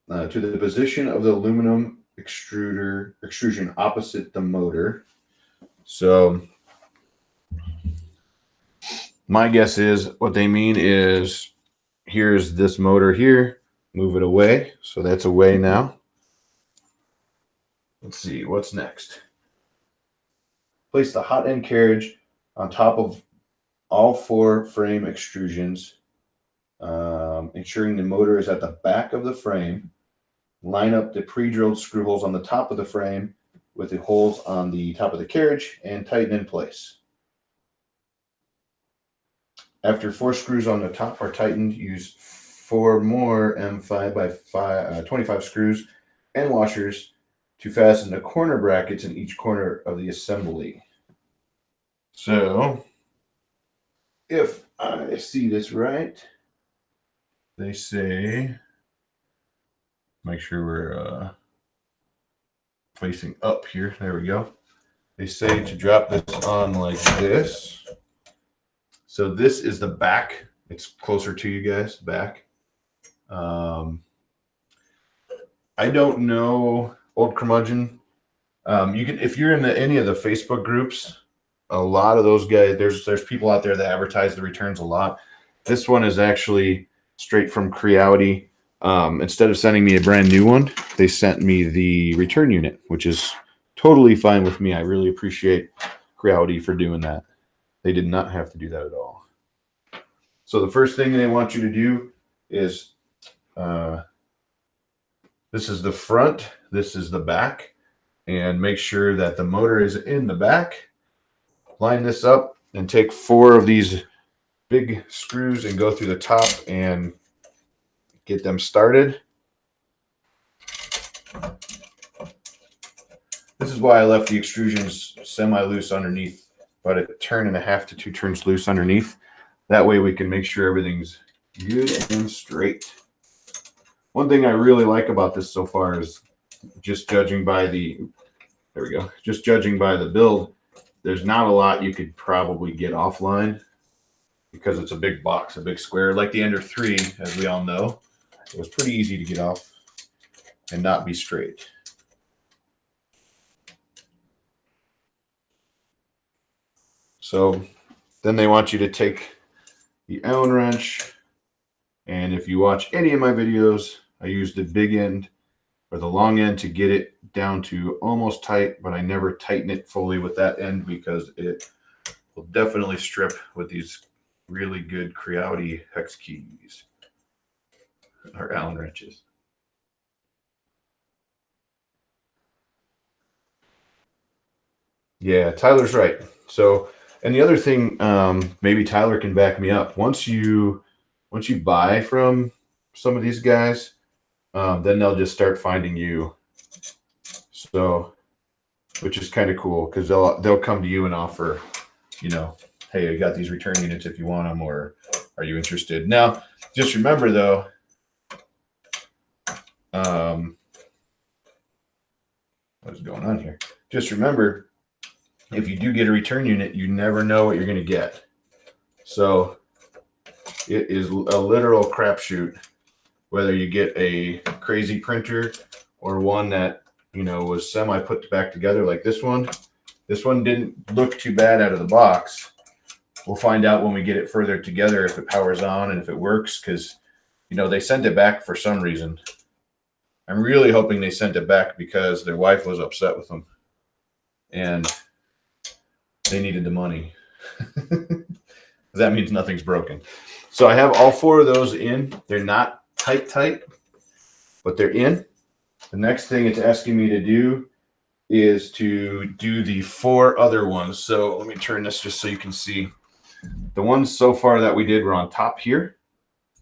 position of the aluminum extrusion opposite the motor. So my guess is what they mean is here's this motor here. Move it away. So that's away now. Let's see what's next. Place the hot end carriage on top of all 4 frame extrusions, ensuring the motor is at the back of the frame. Line up the pre-drilled screw holes on the top of the frame with the holes on the top of the carriage and tighten in place. After 4 screws on the top are tightened, use 4 more M5 by 25 screws and washers to fasten the corner brackets in each corner of the assembly. So, if I see this right, they say, make sure we're facing up here. There we go. They say to drop this on like this. So this is the back. It's closer to you guys, back. I don't know, Old Curmudgeon. You can, if you're in any of the Facebook groups, a lot of those guys, there's people out there that advertise the returns a lot. This one is actually straight from Creality. Instead of sending me a brand new one, they sent me the return unit, which is totally fine with me. I really appreciate Creality for doing that. They did not have to do that at all. So the first thing they want you to do is, this is the front, this is the back, and make sure that the motor is in the back. Line this up and take 4 of these big screws and go through the top and get them started. This is why I left the extrusions semi-loose underneath, about a turn and a half to 2 turns loose underneath. That way we can make sure everything's good and straight. One thing I really like about this so far is just judging by the, there we go, just judging by the build, there's not a lot you could probably get offline because it's a big box, a big square. Like the Ender 3, as we all know, it was pretty easy to get off and not be straight. So then they want you to take the Allen wrench, and if you watch any of my videos, I use the big end or the long end to get it down to almost tight, but I never tighten it fully with that end because it will definitely strip with these really good Creality hex keys or Allen wrenches. Yeah, Tyler's right. So, and the other thing, maybe Tyler can back me up. Once you buy from some of these guys, then they'll just start finding you. So, which is kind of cool because they'll come to you and offer, you know, hey, I got these return units if you want them, or are you interested? Now, just remember though, what's going on here? Just remember, if you do get a return unit, you never know what you're going to get. So it is a literal crapshoot whether you get a crazy printer or one that, you know, was semi put back together like this one. This one didn't look too bad out of the box. We'll find out when we get it further together if it powers on and if it works, because, you know, they sent it back for some reason. I'm really hoping they sent it back because their wife was upset with them and they needed the money. That means nothing's broken. So I have all 4 of those in. They're not tight, but they're in. The next thing it's asking me to do is to do the 4 other ones. So let me turn this just so you can see. The ones so far that we did were on top here.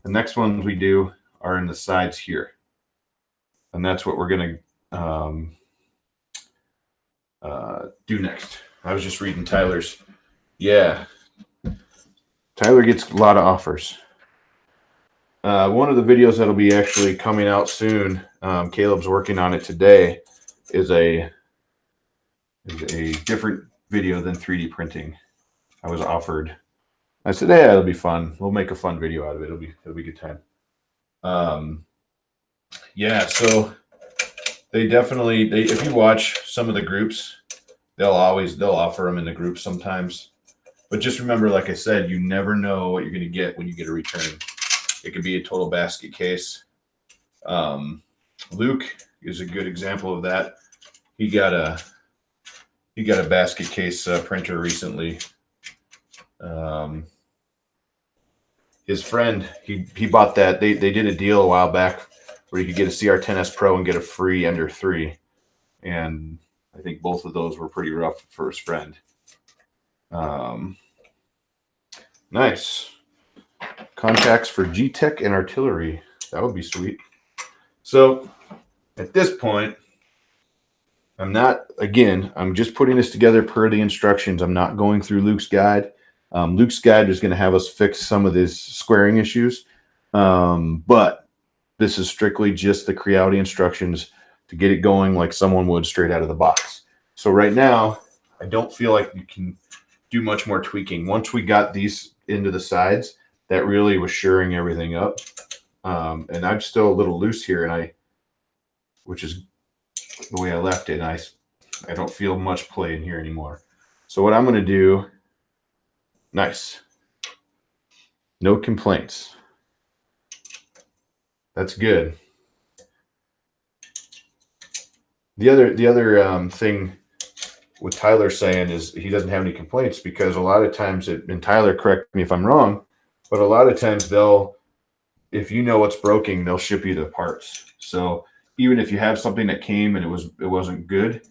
The next ones we do are in the sides here. And that's what we're going to do next. I was just reading Tyler's. Yeah. Tyler gets a lot of offers. One of the videos that'll be actually coming out soon, Caleb's working on it today, is a different video than 3D printing. I was offered. I said, "Yeah, it'll be fun. We'll make a fun video out of it. It'll be a good time." Yeah. So they definitely if you watch some of the groups, they'll offer them in the groups sometimes. But just remember, like I said, you never know what you're going to get when you get a return. It could be a total basket case. Luke is a good example of that. He got a basket case printer recently. His friend, he bought that. They did a deal a while back where you could get a CR10S Pro and get a free Ender 3. And I think both of those were pretty rough for his friend. Nice. Contacts for G-Tech and artillery. That would be sweet. So at this point, I'm just putting this together per the instructions. I'm not going through Luke's guide. Luke's guide is going to have us fix some of these squaring issues. But this is strictly just the Creality instructions to get it going like someone would straight out of the box. So right now, I don't feel like you can do much more tweaking. Once we got these into the sides, that really was shoring everything up. And I'm still a little loose here, which is the way I left it. I don't feel much play in here anymore. So what I'm going to do, nice. No complaints. That's good. The other thing with Tyler saying is he doesn't have any complaints because a lot of times, and Tyler, correct me if I'm wrong, but a lot of times if you know what's broken, they'll ship you the parts. So even if you have something that came and it wasn't good,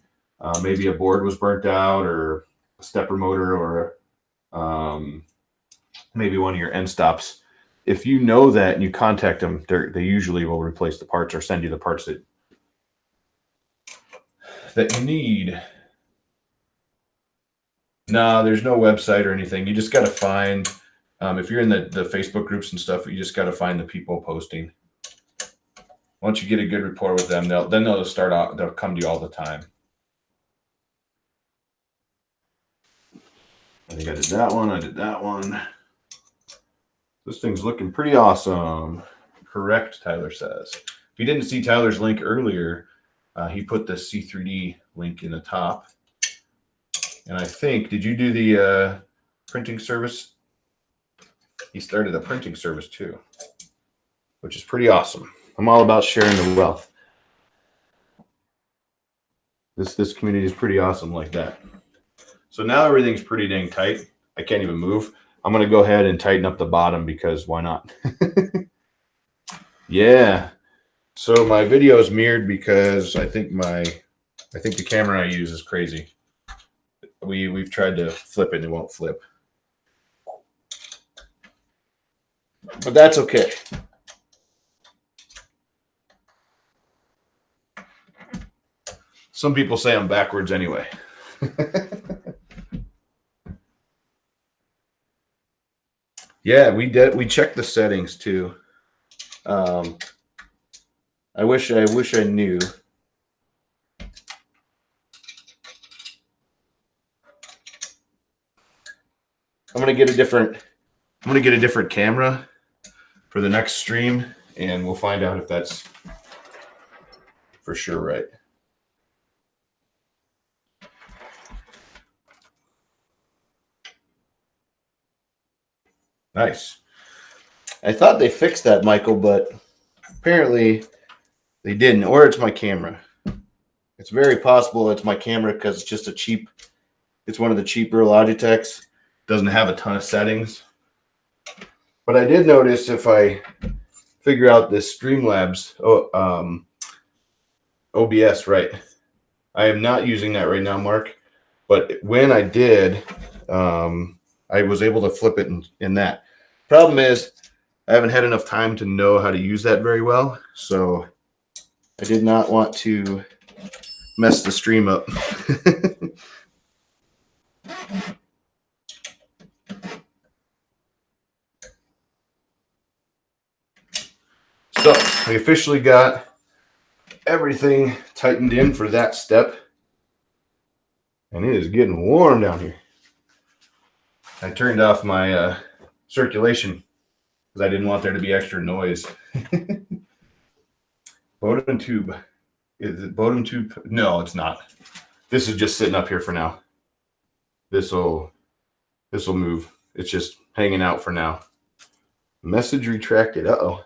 maybe a board was burnt out or a stepper motor or maybe one of your end stops. If you know that and you contact them, they usually will replace the parts or send you the parts that you need. No, there's no website or anything. You just got to find, if you're in the Facebook groups and stuff, you just got to find the people posting. Once you get a good rapport with them, they'll come to you all the time. I think I did that one. I did that one. This thing's looking pretty awesome. Correct, Tyler says. If you didn't see Tyler's link earlier, he put the C3D link in the top. And I think, did you do the printing service? He started a printing service too, which is pretty awesome. I'm all about sharing the wealth. This community is pretty awesome like that. So now everything's pretty dang tight. I can't even move. I'm going to go ahead and tighten up the bottom because why not? Yeah. So my video is mirrored because I think the camera I use is crazy. We've tried to flip it and it won't flip. But that's okay. Some people say I'm backwards anyway. Yeah, we checked the settings too. I wish I knew. I'm gonna get a different camera for the next stream, and we'll find out if that's for sure right. Nice. I thought they fixed that, Michael, but apparently they didn't, or it's my camera. It's very possible it's my camera because it's just it's one of the cheaper Logitechs. Doesn't have a ton of settings. But I did notice if I figure out this Streamlabs OBS right. I am not using that right now, Mark. But when I did, I was able to flip it in that. Problem is, I haven't had enough time to know how to use that very well. So I did not want to mess the stream up. So we officially got everything tightened in for that step. And it is getting warm down here. I turned off my circulation because I didn't want there to be extra noise. Bodum tube. Is it Bodum tube? No, it's not. This is just sitting up here for now. This will move. It's just hanging out for now. Message retracted. Uh-oh.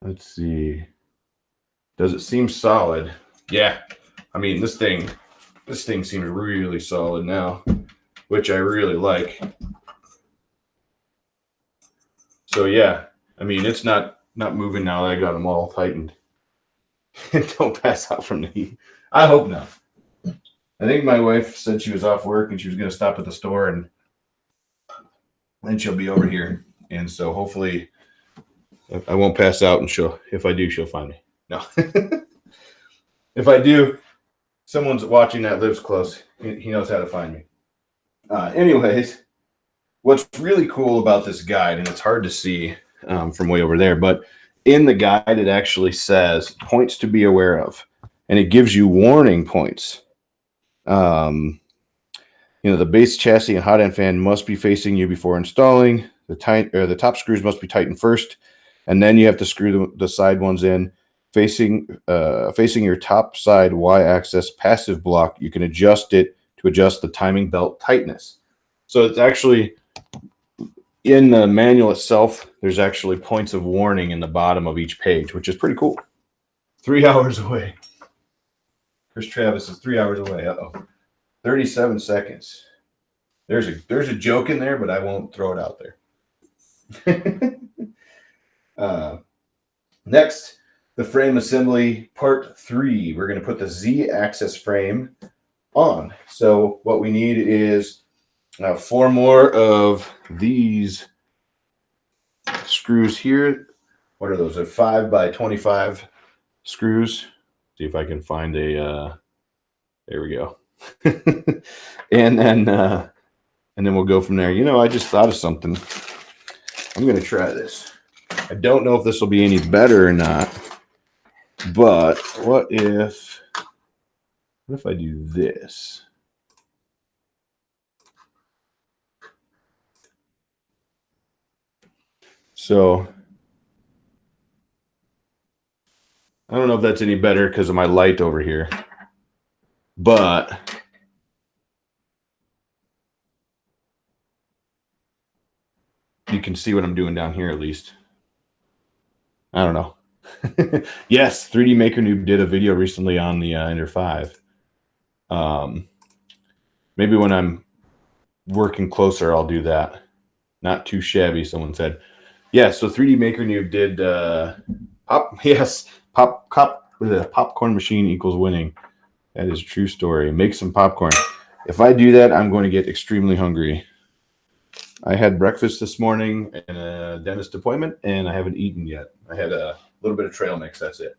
Let's see. Does it seem solid? Yeah. I mean, this thing seems really solid now, which I really like. So yeah, I mean, it's not moving now that I got them all tightened. Don't pass out from the heat. I hope not. I think my wife said she was off work and she was going to stop at the store, and then she'll be over here. And so hopefully I won't pass out, and if I do, she'll find me. No. If I do, someone's watching that lives close. He knows how to find me. Anyways, what's really cool about this guide, and it's hard to see from way over there, but in the guide, it actually says points to be aware of, and it gives you warning points. The base chassis and hot end fan must be facing you before installing. The top screws must be tightened first, and then you have to screw the side ones in. Facing your top side Y-axis passive block, you can adjust it to adjust the timing belt tightness. So it's actually in the manual itself. There's actually points of warning in the bottom of each page, which is pretty cool. 3 hours away. Chris Travis is 3 hours away. Uh-oh. 37 seconds. There's a joke in there, but I won't throw it out there. Next, the frame assembly part 3. We're going to put the Z-axis frame on. So what we need is 4 more of these screws here. What are those? They're 5 by 25 screws. See if I can find a. There we go. and then we'll go from there. I just thought of something. I'm going to try this. I don't know if this will be any better or not, but what if I do this? So I don't know if that's any better because of my light over here, but you can see what I'm doing down here at least. I don't know. Yes, 3D Maker Noob did a video recently on the Ender 5. Maybe when I'm working closer, I'll do that. Not too shabby, someone said. Yeah, so 3D Maker Noob did popcorn machine equals winning. That is a true story. Make some popcorn. If I do that, I'm going to get extremely hungry. I had breakfast this morning and a dentist appointment, and I haven't eaten yet. I had a little bit of trail mix. That's it.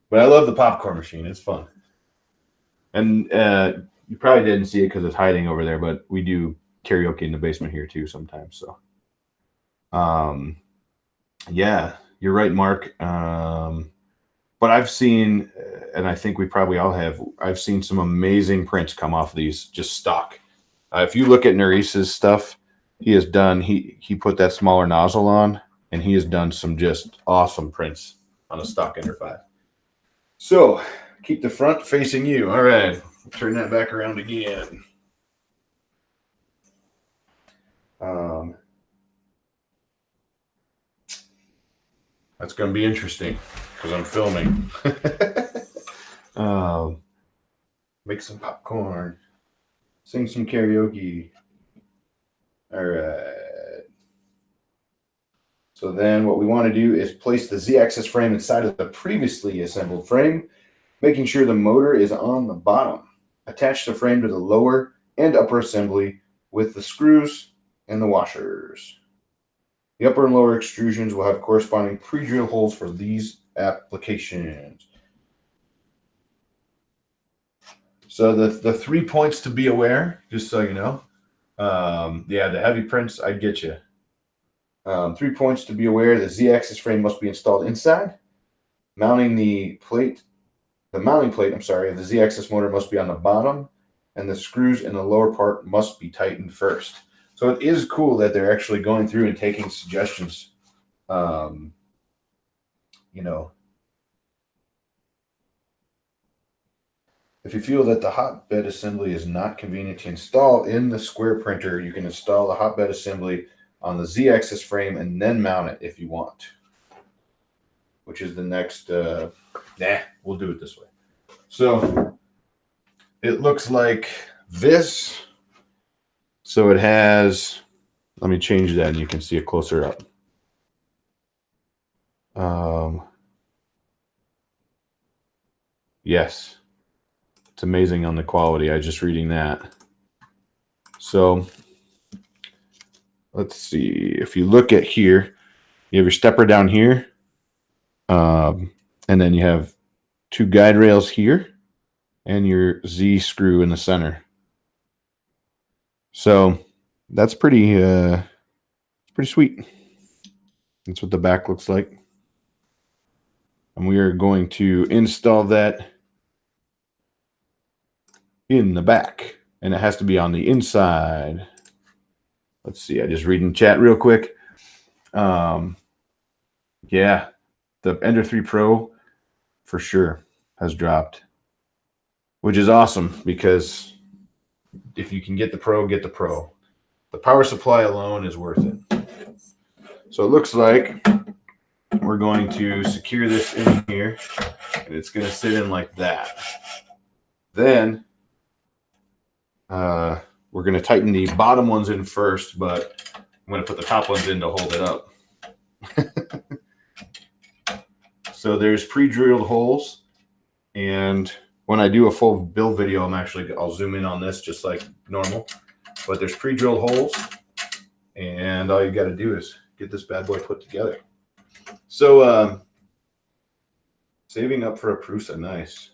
But I love the popcorn machine. It's fun. And you probably didn't see it because it's hiding over there, but we do karaoke in the basement here too sometimes. So, yeah, you're right, Mark. But I've seen, and I think we probably all have, I've seen some amazing prints come off of these just stock. If you look at Nerese's stuff, he put that smaller nozzle on, and he has done some just awesome prints on a stock Ender 5. So keep the front facing you. All right, turn that back around again. That's going to be interesting because I'm filming. Make some popcorn. Sing some karaoke. All right. So then what we want to do is place the Z-axis frame inside of the previously assembled frame, making sure the motor is on the bottom. Attach the frame to the lower and upper assembly with the screws and the washers. The upper and lower extrusions will have corresponding pre-drill holes for these applications. So the 3 points to be aware, just so you know. Yeah, the heavy prints, I get you. 3 points to be aware: the Z-axis frame must be installed inside. Mounting the mounting plate, of the Z-axis motor must be on the bottom, and the screws in the lower part must be tightened first. So it is cool that they're actually going through and taking suggestions. You know, if you feel that the hotbed assembly is not convenient to install in the square printer, you can install the hotbed assembly on the Z-axis frame and then mount it if you want. Which is the next, we'll do it this way. So it looks like this. So it has, let me change that and you can see it closer up. Yes, it's amazing on the quality. I was just reading that. So let's see. If you look at here, you have your stepper down here. And then you have 2 guide rails here and your Z screw in the center. So that's pretty sweet. That's what the back looks like. And we are going to install that in the back. And it has to be on the inside. Let's see. I just read in chat real quick. Yeah, the Ender 3 Pro for sure has dropped, which is awesome because if you can get the Pro, get the Pro. The power supply alone is worth it. So it looks like we're going to secure this in here, and it's going to sit in like that. Then we're going to tighten the bottom ones in first, but I'm going to put the top ones in to hold it up. So there's pre-drilled holes, and when I do a full build video, I'll zoom in on this just like normal. But there's pre-drilled holes, and all you got to do is get this bad boy put together. So saving up for a Prusa, nice.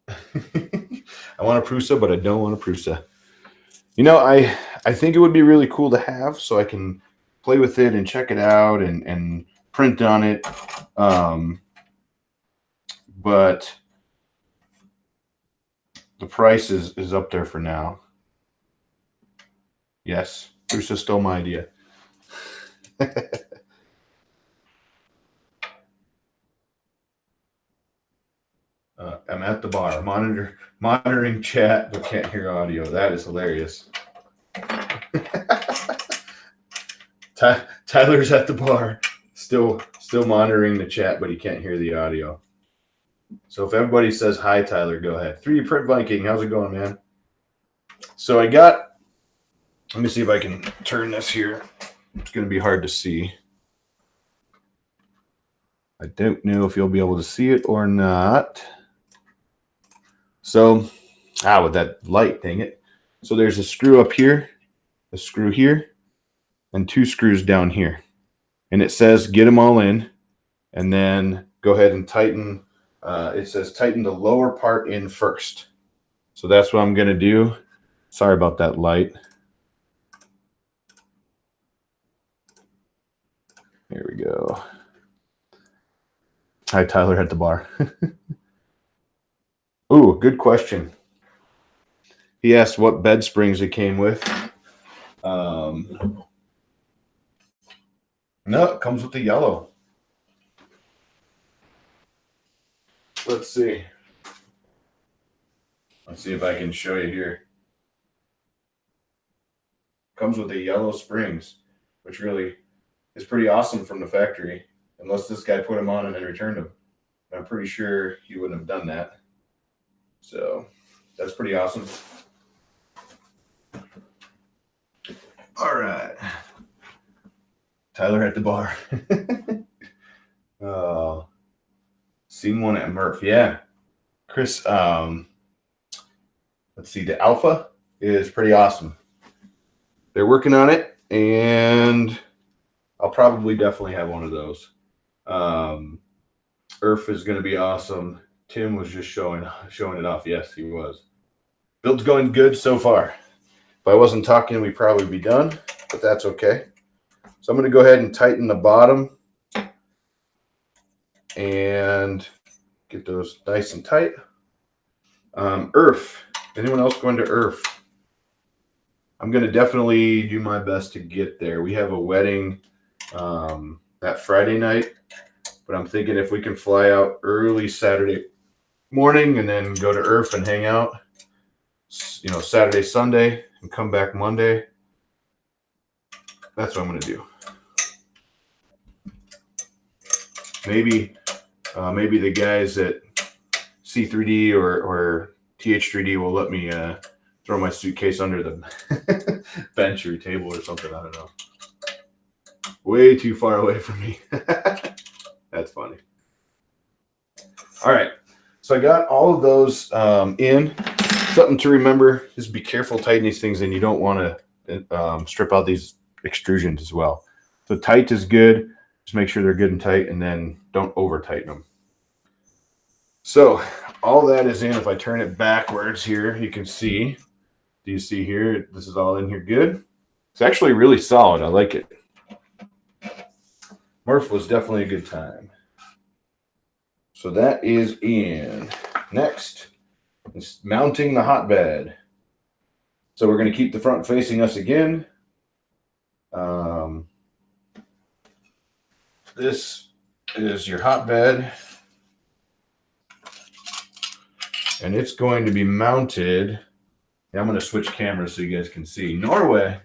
I want a Prusa, but I don't want a Prusa. You know, I think it would be really cool to have, so I can play with it and check it out and print on it. But the price is up there for now. Yes, Prusa stole my idea. I'm at the bar, monitoring chat, but can't hear audio. That is hilarious. Tyler's at the bar, still monitoring the chat, but he can't hear the audio. So if everybody says hi, Tyler, go ahead. 3D Print Viking, how's it going, man? So I got, let me see if I can turn this here. It's going to be hard to see. I don't know if you'll be able to see it or not. So, with that light, dang it. So there's a screw up here, a screw here, and 2 screws down here. And it says get them all in, and then go ahead and tighten. It says tighten the lower part in first. So that's what I'm going to do. Sorry about that light. Here we go. Hi, Tyler at the bar. Ooh, good question. He asked what bed springs it came with. No, it comes with the yellow. Let's see. Let's see if I can show you here. Comes with the yellow springs, which really is pretty awesome from the factory, unless this guy put them on and then returned them. I'm pretty sure he wouldn't have done that. So that's pretty awesome. All right. Tyler at the bar. Seen one at Murph. Yeah. Chris, let's see. The Alpha is pretty awesome. They're working on it, and I'll probably definitely have one of those. Earth is going to be awesome. Tim was just showing it off. Yes, he was. Build's going good so far. If I wasn't talking, we'd probably be done, but that's okay. So I'm going to go ahead and tighten the bottom and get those nice and tight. Earth. Anyone else going to Earth? I'm going to definitely do my best to get there. We have a wedding that Friday night, but I'm thinking if we can fly out early Saturday morning and then go to Earth and hang out, Saturday, Sunday, and come back Monday. That's what I'm going to do. Maybe the guys at C3D or TH3D will let me throw my suitcase under the bench or table or something. I don't know. Way too far away from me. That's funny. All right. So I got all of those in. Something to remember is be careful tightening these things, and you don't want to strip out these extrusions as well. So tight is good. Just make sure they're good and tight, and then don't over tighten them. So all that is in. If I turn it backwards here, you can see. Do you see here? This is all in here good. It's actually really solid. I like it. Murph was definitely a good time. So that is in. Next is mounting the hotbed. So we're going to keep the front facing us again. This is your hotbed. And it's going to be mounted. Yeah, I'm going to switch cameras so you guys can see. Norway.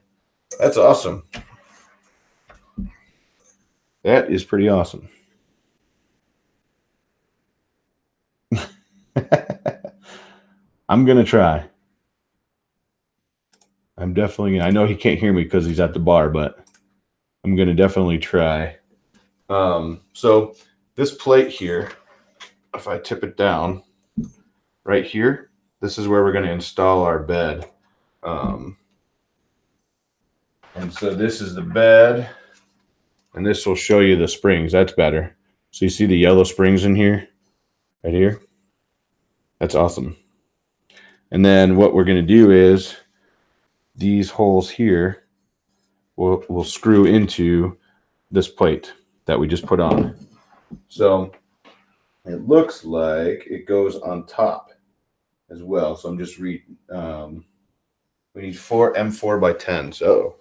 That's awesome. That is pretty awesome. I'm going to try. I'm definitely, I know he can't hear me because he's at the bar, but I'm going to definitely try. So this plate here, if I tip it down right here, this is where we're going to install our bed. And so this is the bed, and this will show you the springs. That's better. So you see the yellow springs in here, right here. That's awesome. And then what we're going to do is these holes here will screw into this plate that we just put on. So it looks like it goes on top as well. So I'm just reading. We need 4 M4 by 10s. Oh,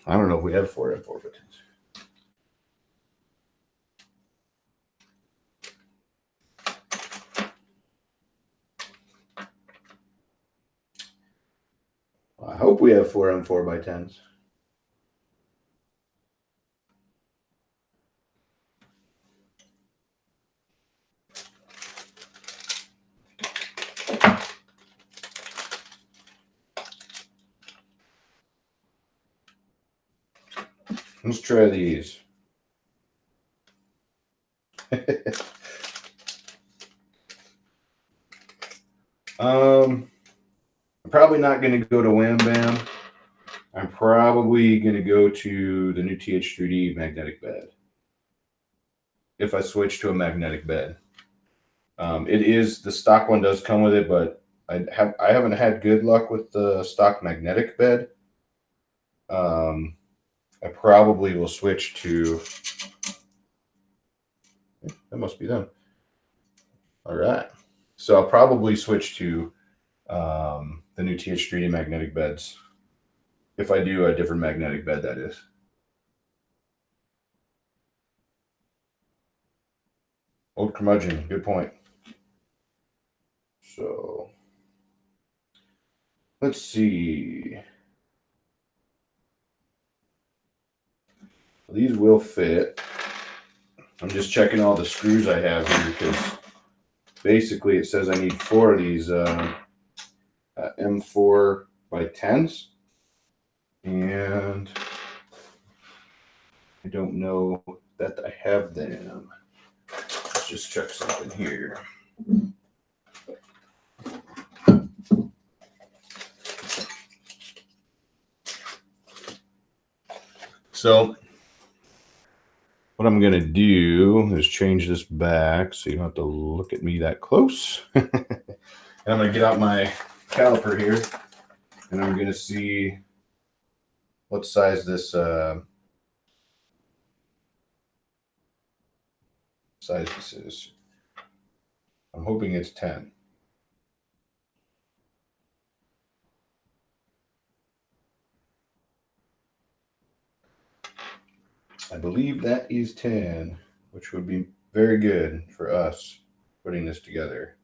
I don't know if we have 4 M4 by 10s. I hope we have 4 M4 by 10s. Let's try these. I'm probably not going to go to Wham Bam. I'm probably going to go to the new TH3D magnetic bed. If I switch to a magnetic bed, the stock one does come with it, but I haven't had good luck with the stock magnetic bed. I probably will switch to. That must be them. All right, so I'll probably switch to the new TH3D magnetic beds. If I do a different magnetic bed, that is. Old curmudgeon, good point. So let's see. these will fit. I'm just checking all the screws I have here because basically it says I need 4 of these M4 by 10s, and I don't know that I have them. Let's just check something here. So what I'm going to do is change this back so you don't have to look at me that close. And I'm going to get out my caliper here, and I'm going to see what size this is. I'm hoping it's 10. I believe that is 10, which would be very good for us putting this together.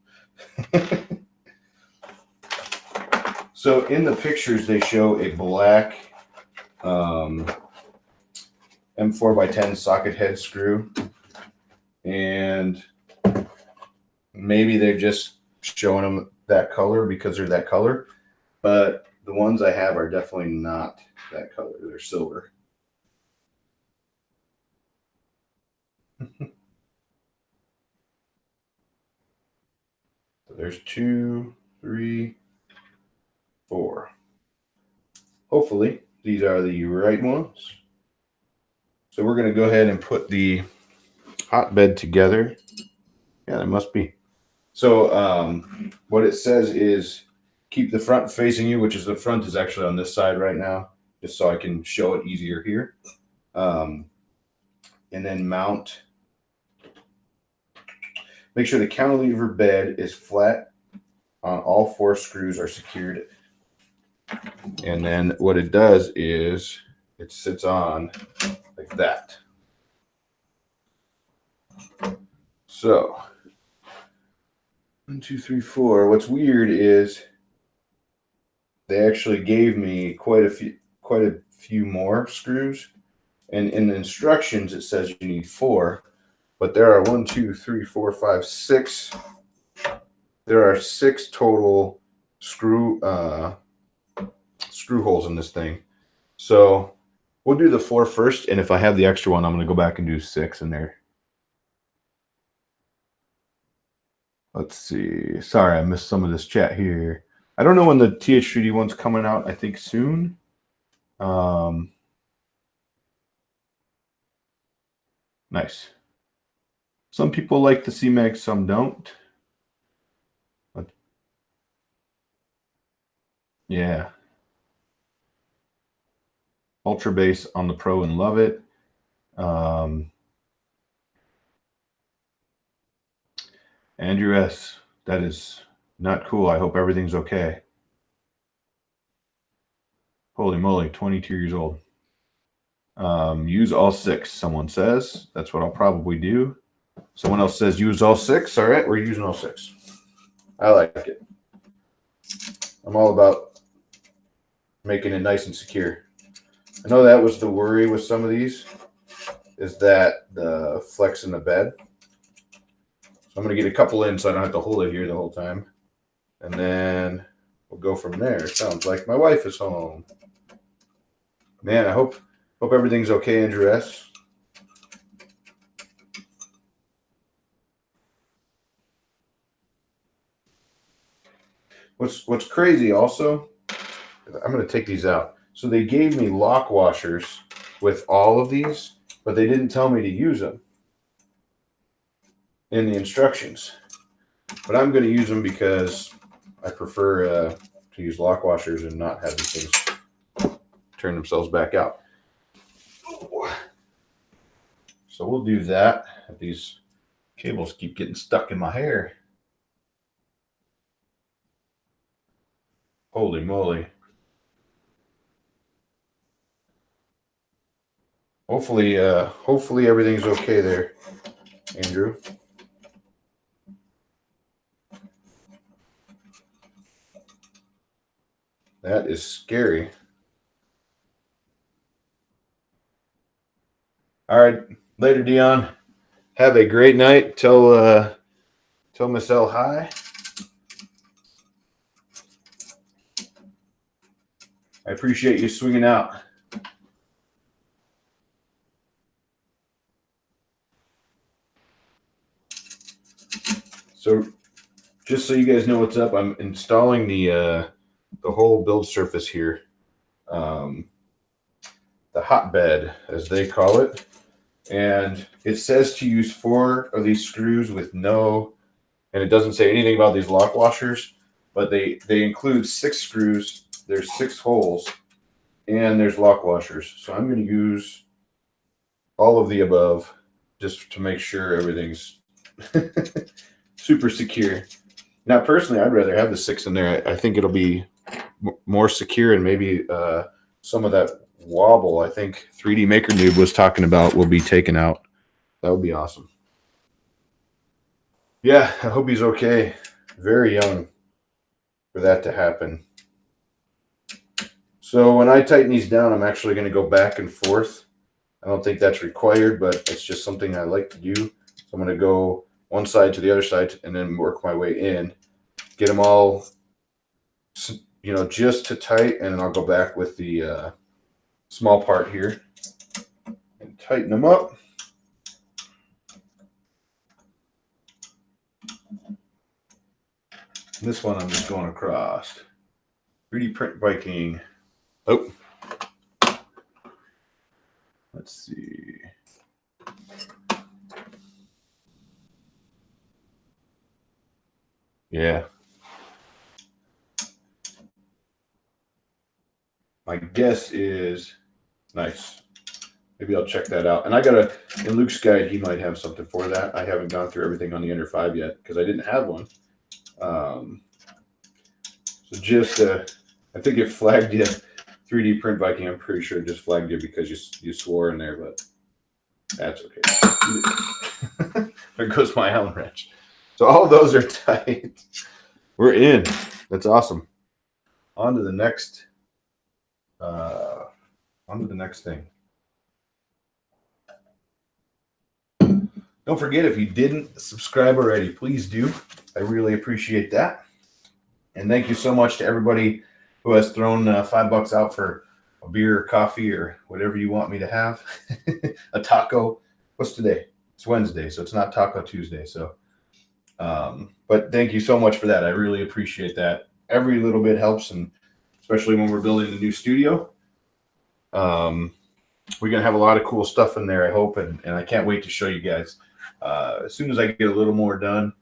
So in the pictures, they show a black M4 by 10 socket head screw, and maybe they're just showing them that color because they're that color, but the ones I have are definitely not that color. They're silver. So there's 2, 3, 4. Hopefully these are the right ones. So we're going to go ahead and put the hotbed together. Yeah, that must be. So what it says is keep the front facing you, which is the front is actually on this side right now, just so I can show it easier here. And then mount. Make sure the cantilever bed is flat. All 4 screws are secured. And then what it does is it sits on like that. So 1, 2, 3, 4. What's weird is they actually gave me quite a few more screws, and in the instructions it says you need 4, but there are 1, 2, 3, 4, 5, 6. There are 6 total screw holes in this thing. So we'll do the 4 first, and if I have the extra one, I'm going to go back and do 6 in there. Let's see. Sorry, I missed some of this chat here. I don't know when the TH3D one's coming out. I think soon. Nice. Some people like the CMAX, some don't. But yeah. Ultra bass on the Pro and love it. Andrew S., that is not cool. I hope everything's okay. Holy moly, 22 years old. Use all 6, someone says. That's what I'll probably do. Someone else says use all 6. All right, we're using all 6. I like it. I'm all about making it nice and secure. I know that was the worry with some of these, is that the flex in the bed. So I'm going to get a couple in so I don't have to hold it here the whole time. And then we'll go from there. Sounds like my wife is home. Man, I hope everything's okay, Andrew S. What's crazy also, I'm going to take these out. So they gave me lock washers with all of these, but they didn't tell me to use them in the instructions. But I'm going to use them because I prefer to use lock washers and not have these things turn themselves back out. So we'll do that. These cables keep getting stuck in my hair. Holy moly. Hopefully everything's okay there, Andrew. That is scary. All right. Later, Dion. Have a great night. Tell Miss L hi. I appreciate you swinging out. So just so you guys know what's up, I'm installing the whole build surface here. The hotbed, as they call it. And it says to use 4 of these screws with no, and it doesn't say anything about these lock washers, but they include 6 screws. There's 6 holes, and there's lock washers. So I'm going to use all of the above just to make sure everything's super secure. Now, personally, I'd rather have the 6 in there. I think it'll be more secure, and maybe some of that wobble I think 3D Maker Noob was talking about will be taken out. That would be awesome. Yeah, I hope he's okay. Very young for that to happen. So when I tighten these down, I'm actually going to go back and forth. I don't think that's required, but it's just something I like to do. So I'm going to go one side to the other side and then work my way in. Get them all, you know, just to tight, and then I'll go back with the small part here and tighten them up. This one I'm just going across. 3D print biking. Oh, let's see. Yeah. My guess is nice. Maybe I'll check that out. And I got in Luke's guide, he might have something for that. I haven't gone through everything on the Under 5 yet because I didn't have one. So just, I think it flagged you 3D print Viking. I'm pretty sure it just flagged you because you swore in there, but that's okay. There goes my Allen wrench. So all those are tight. We're in. That's awesome. On to the next. On to the next thing. Don't forget, if you didn't subscribe already, please do. I really appreciate that. And thank you so much to everybody who has thrown $5 out for a beer or coffee or whatever you want me to have. A taco. What's today? It's Wednesday, so it's not Taco Tuesday. So, but thank you so much for that. I really appreciate that. Every little bit helps, and especially when we're building a new studio. We're going to have a lot of cool stuff in there, I hope, and I can't wait to show you guys. As soon as I get a little more done,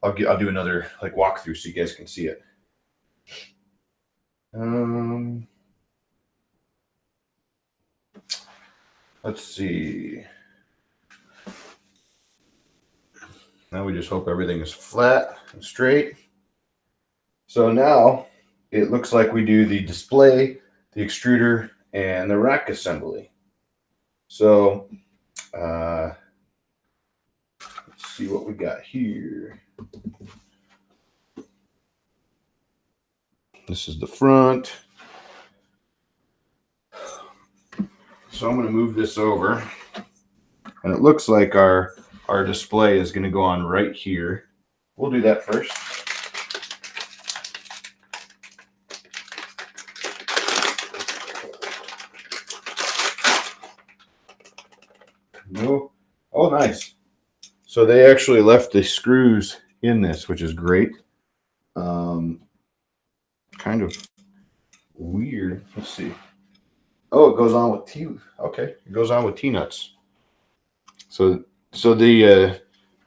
I'll do another like walkthrough so you guys can see it. Let's see. Now we just hope everything is flat and straight. So now it looks like we do the display, the extruder, and the rack assembly. So let's see what we got here. This is the front. So I'm going to move this over. And it looks like our display is going to go on right here. We'll do that first. No. Oh, nice. So they actually left the screws in this, which is great. Kind of weird. Let's see. Oh, it goes on with T. Okay, it goes on with T-nuts. So the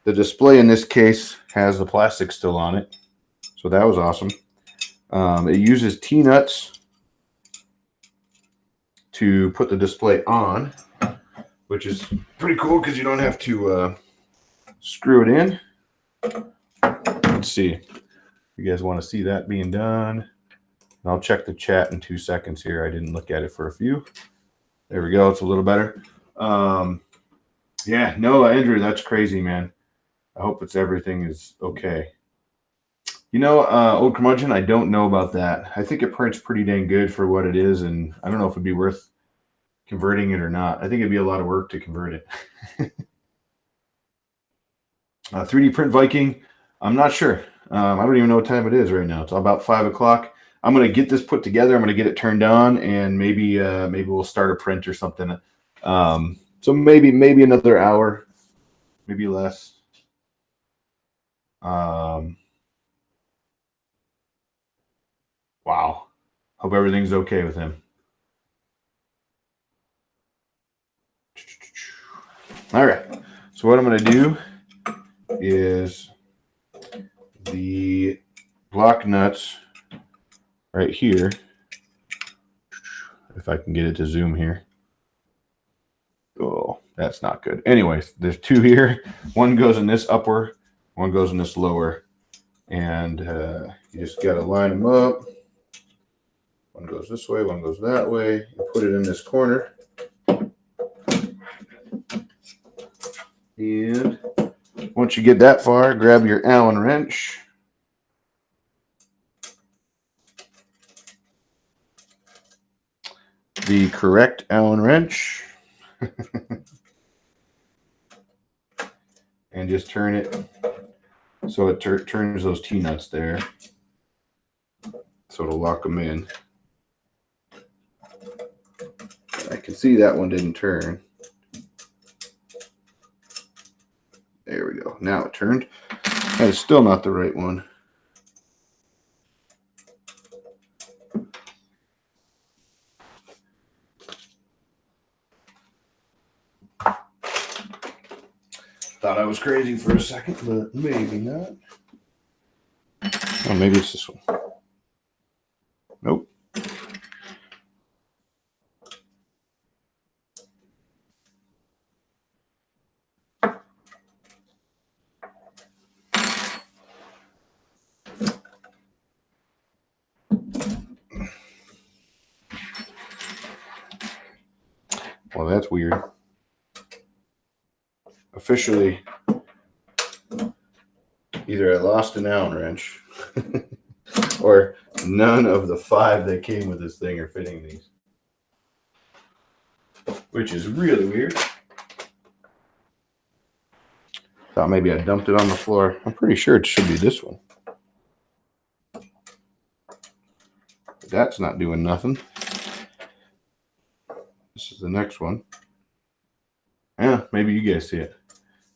display in this case has the plastic still on it. So that was awesome. It uses T-nuts to put the display on, which is pretty cool because you don't have to screw it in. Let's see. If you guys want to see that being done. And I'll check the chat in 2 seconds here. I didn't look at it for a few. There we go. It's a little better. Yeah, no, Andrew, that's crazy, man. I hope everything is okay. You know, Old Curmudgeon, I don't know about that. I think it prints pretty dang good for what it is, and I don't know if it'd be worth converting it or not. I think it'd be a lot of work to convert it. 3D Print Viking, I'm not sure. I don't even know what time it is right now. It's about 5 o'clock. I'm going to get this put together. I'm going to get it turned on, and maybe we'll start a print or something. So maybe another hour, maybe less. Wow. Hope everything's okay with him. All right. So what I'm going to do is the block nuts right here. If I can get it to zoom here. Oh, that's not good. Anyways, there's two here. One goes in this upper, one goes in this lower. And you just got to line them up. One goes this way, one goes that way. You put it in this corner. And once you get that far, grab your Allen wrench. The correct Allen wrench. And just turn it so it turns those T-nuts there. So it'll lock them in. I can see that one didn't turn. There we go. Now it turned. That is still not the right one. Thought I was crazy for a second, but maybe not. Oh, maybe it's this one. Nope. Well, that's weird. Officially, either I lost an Allen wrench or none of the 5 that came with this thing are fitting these. Which is really weird. Thought maybe I dumped it on the floor. I'm pretty sure it should be this one. But that's not doing nothing. This is the next one. Yeah, maybe you guys see it.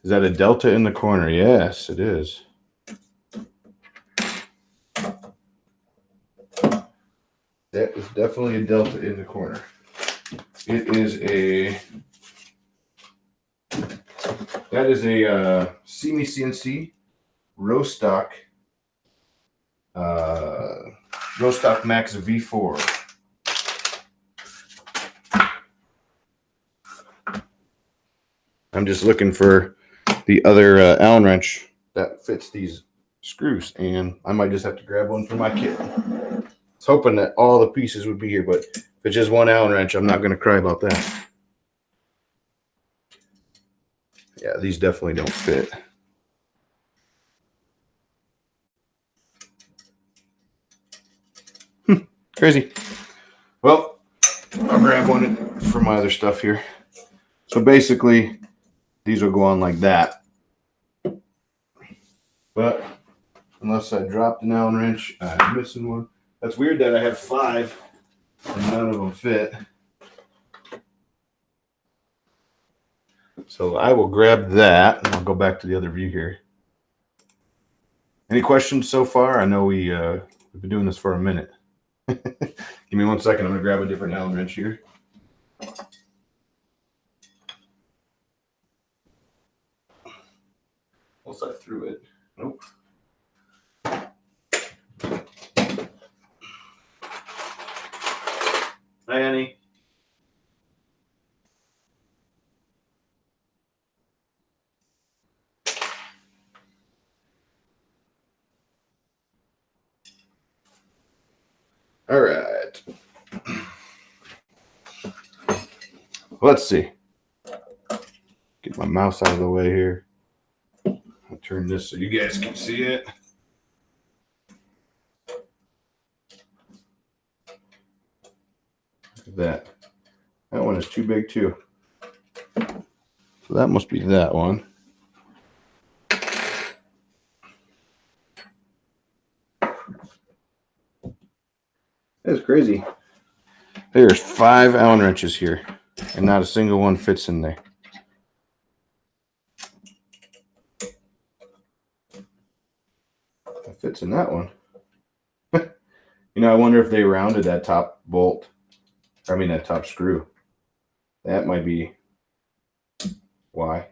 Is that a delta in the corner? Yes, it is. That is definitely a delta in the corner. It is that is a Semi CNC Rostock Max V4. I'm just looking for the other Allen wrench that fits these screws, and I might just have to grab one for my kit. I was hoping that all the pieces would be here, but if it's just one Allen wrench, I'm not going to cry about that. Yeah, these definitely don't fit. Crazy. Well, I'll grab one for my other stuff here. So basically, these will go on like that. But unless I dropped an Allen wrench, I'm missing one. That's weird that I have 5 and none of them fit. So I will grab that and I'll go back to the other view here. Any questions so far? I know we've been doing this for a minute. Give me 1 second. I'm going to grab a different Allen wrench here. Once I threw it. Nope. Hi, Annie. All right. Let's see. Get my mouse out of the way here. I'll turn this so you guys can see it. Look at that. That one is too big too. So that must be that one. That's crazy. There's 5 Allen wrenches here, and not a single one fits in there. It fits in that one. You know, I wonder if they rounded that top bolt. I mean, that top screw. That might be why.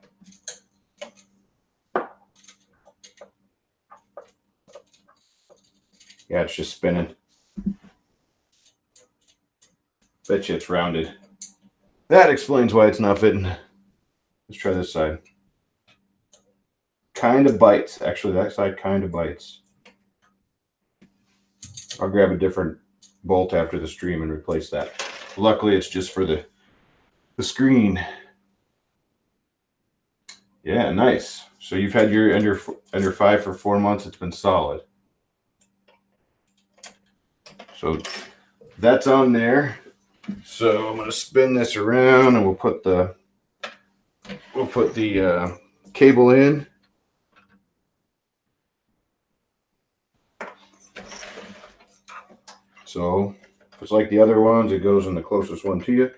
Yeah, it's just spinning. Bet you it's rounded. That explains why it's not fitting. Let's try this side. Kind of bites. Actually, that side kind of bites. I'll grab a different bolt after the stream and replace that. Luckily, it's just for the screen. Yeah, nice. So you've had your under 5 for 4 months. It's been solid. So that's on there. So I'm going to spin this around, and we'll put the cable in. So if it's like the other ones, it goes in the closest one to you.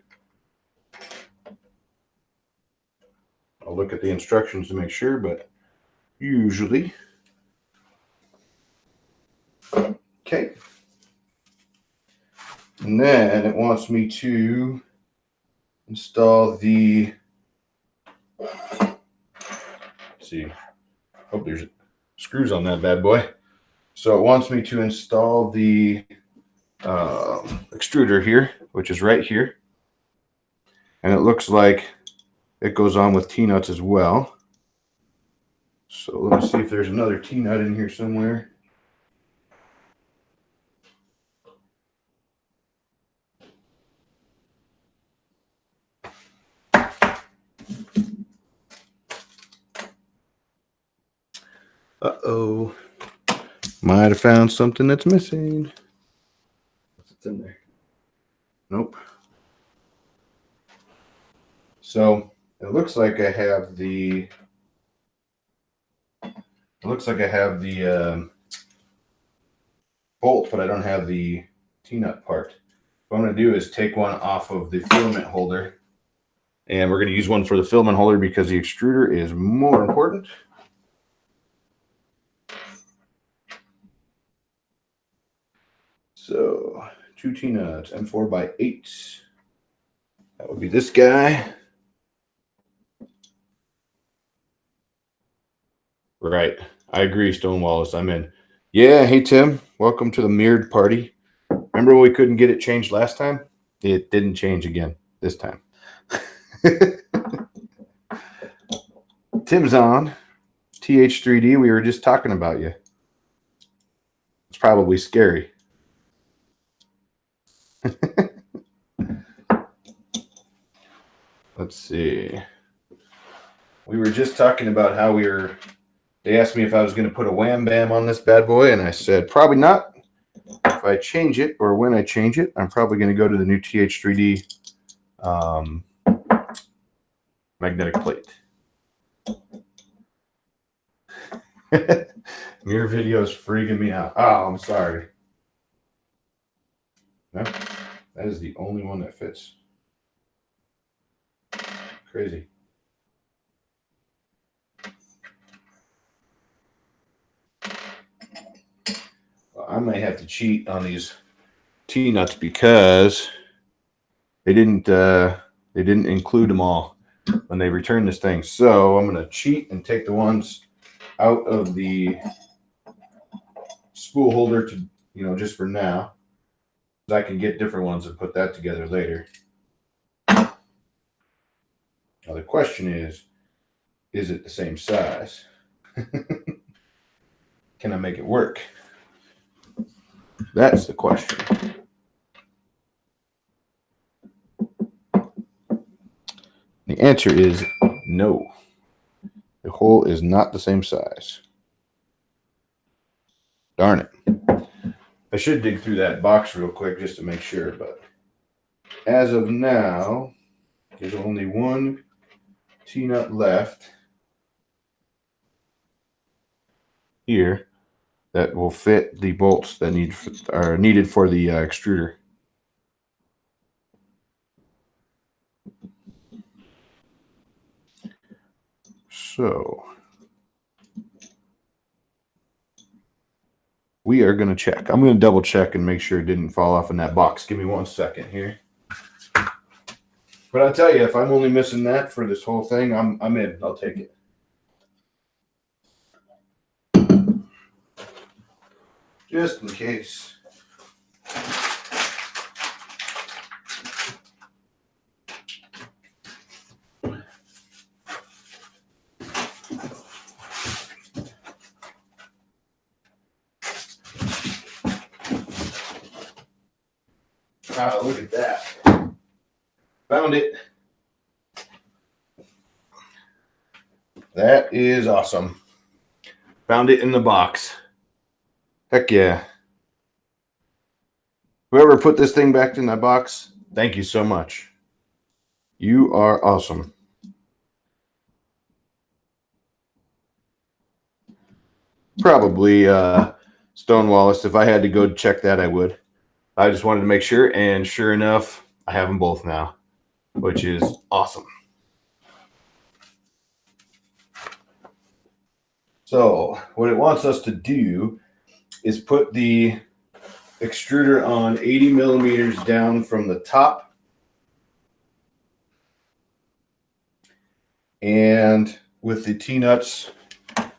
I'll look at the instructions to make sure, but usually. Okay. And then it wants me to install the, let's see, hope there's screws on that bad boy. So it wants me to install the extruder here, which is right here. And it looks like it goes on with T-nuts as well. So let me see if there's another T-nut in here somewhere. Uh-oh. Might have found something that's missing. What's in there? Nope. So it looks like I have the bolt, but I don't have the T-nut part. What I'm going to do is take one off of the filament holder, and we're going to use one for the filament holder because the extruder is more important. So 2 T-nuts, M4x8. That would be this guy. Right. I agree, Stonewallace. I'm in. Yeah. Hey, Tim. Welcome to the mirrored party. Remember when we couldn't get it changed last time? It didn't change again this time. Tim's on. TH3D, we were just talking about you. It's probably scary. Let's see. We were just talking about how they asked me if I was going to put a wham bam on this bad boy, and I said probably not. If I change it, or when I change it, I'm probably going to go to the new TH3D magnetic plate. Mirror video is freaking me out. Oh, I'm sorry. No, that is the only one that fits. Crazy. Well, I might have to cheat on these T-nuts because they didn't include them all when they returned this thing. So I'm going to cheat and take the ones out of the spool holder to, just for now. I can get different ones and put that together later. Now the question is it the same size? Can I make it work? That's the question. The answer is no. The hole is not the same size. Darn it. I should dig through that box real quick just to make sure, but as of now, There's only one T-nut left here that will fit the bolts that are needed for the extruder. So we are going to check. I'm going to double check and make sure it didn't fall off in that box. Give me 1 second here. But I'll tell you, if I'm only missing that for this whole thing, I'm in. I'll take it. Just in case. Ah, look at that. Found it. That is awesome. Found it in the box. Heck yeah. Whoever put this thing back in that box, thank you so much. You are awesome. Probably Stonewallis. If I had to go check that, I would. I just wanted to make sure, and sure enough, I have them both now, which is awesome. So what it wants us to do is put the extruder on 80 millimeters down from the top. And with the T-nuts, I'm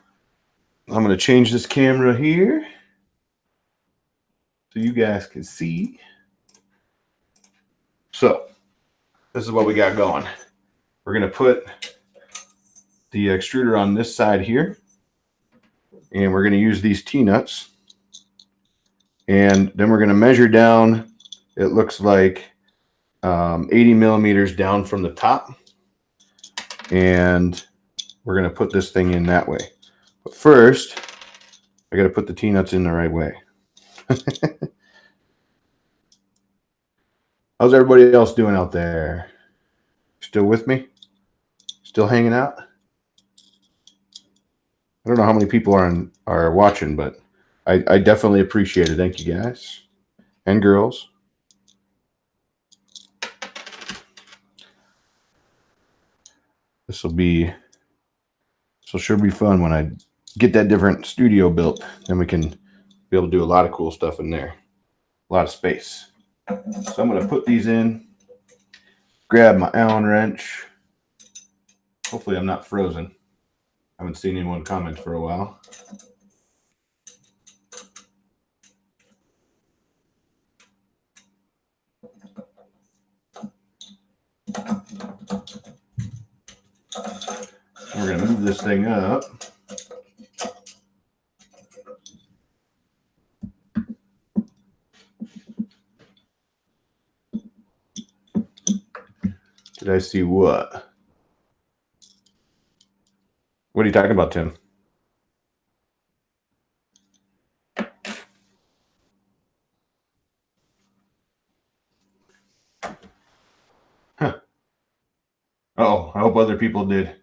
going to change this camera here so you guys can see. So this is what we got going. We're going to put the extruder on this side here, and we're going to use these T-nuts. And then we're going to measure down, it looks like 80 millimeters down from the top. And we're going to put this thing in that way. But first, I got to put the T-nuts in the right way. How's everybody else doing out there? Still with me? Still hanging out? I don't know how many people are watching, but I definitely appreciate it. Thank you guys and girls. This should be fun when I get that different studio built. Then we can be able to do a lot of cool stuff in there. A lot of space. So I'm going to put these in, grab my Allen wrench. Hopefully I'm not frozen. I haven't seen anyone comment for a while. We're going to move this thing up. Did I see what? What are you talking about, Tim? Huh. Oh, I hope other people did.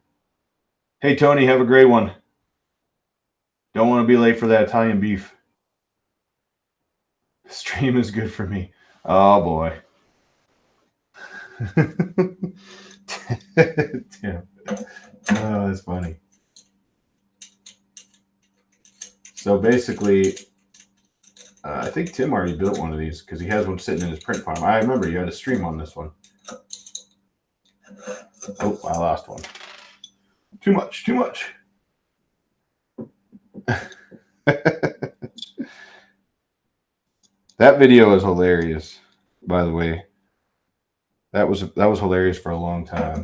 Hey, Tony, have a great one. Don't want to be late for that Italian beef. Stream is good for me. Oh, boy. Tim. Oh, that's funny. So basically, I think Tim already built one of these because he has one sitting in his print farm. I remember you had a stream on this one. Oh, I lost one. Too much, too much. That video is hilarious, by the way. That was hilarious for a long time.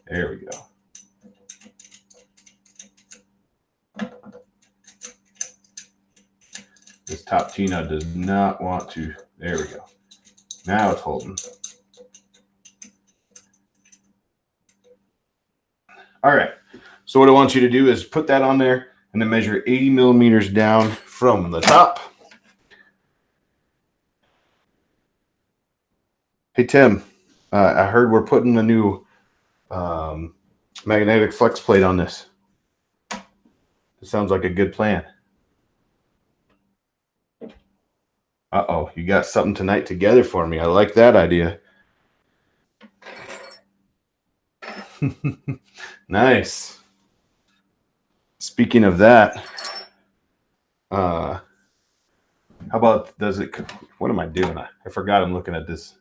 There we go. This top T-nut does not want to. There we go. Now it's holding. All right. So what I want you to do is put that on there and then measure 80 millimeters down from the top. Hey, Tim, I heard we're putting a new magnetic flex plate on this. It sounds like a good plan. Uh-oh, you got something tonight together for me. I like that idea. Nice. Speaking of that, how about what am I doing? I forgot I'm looking at this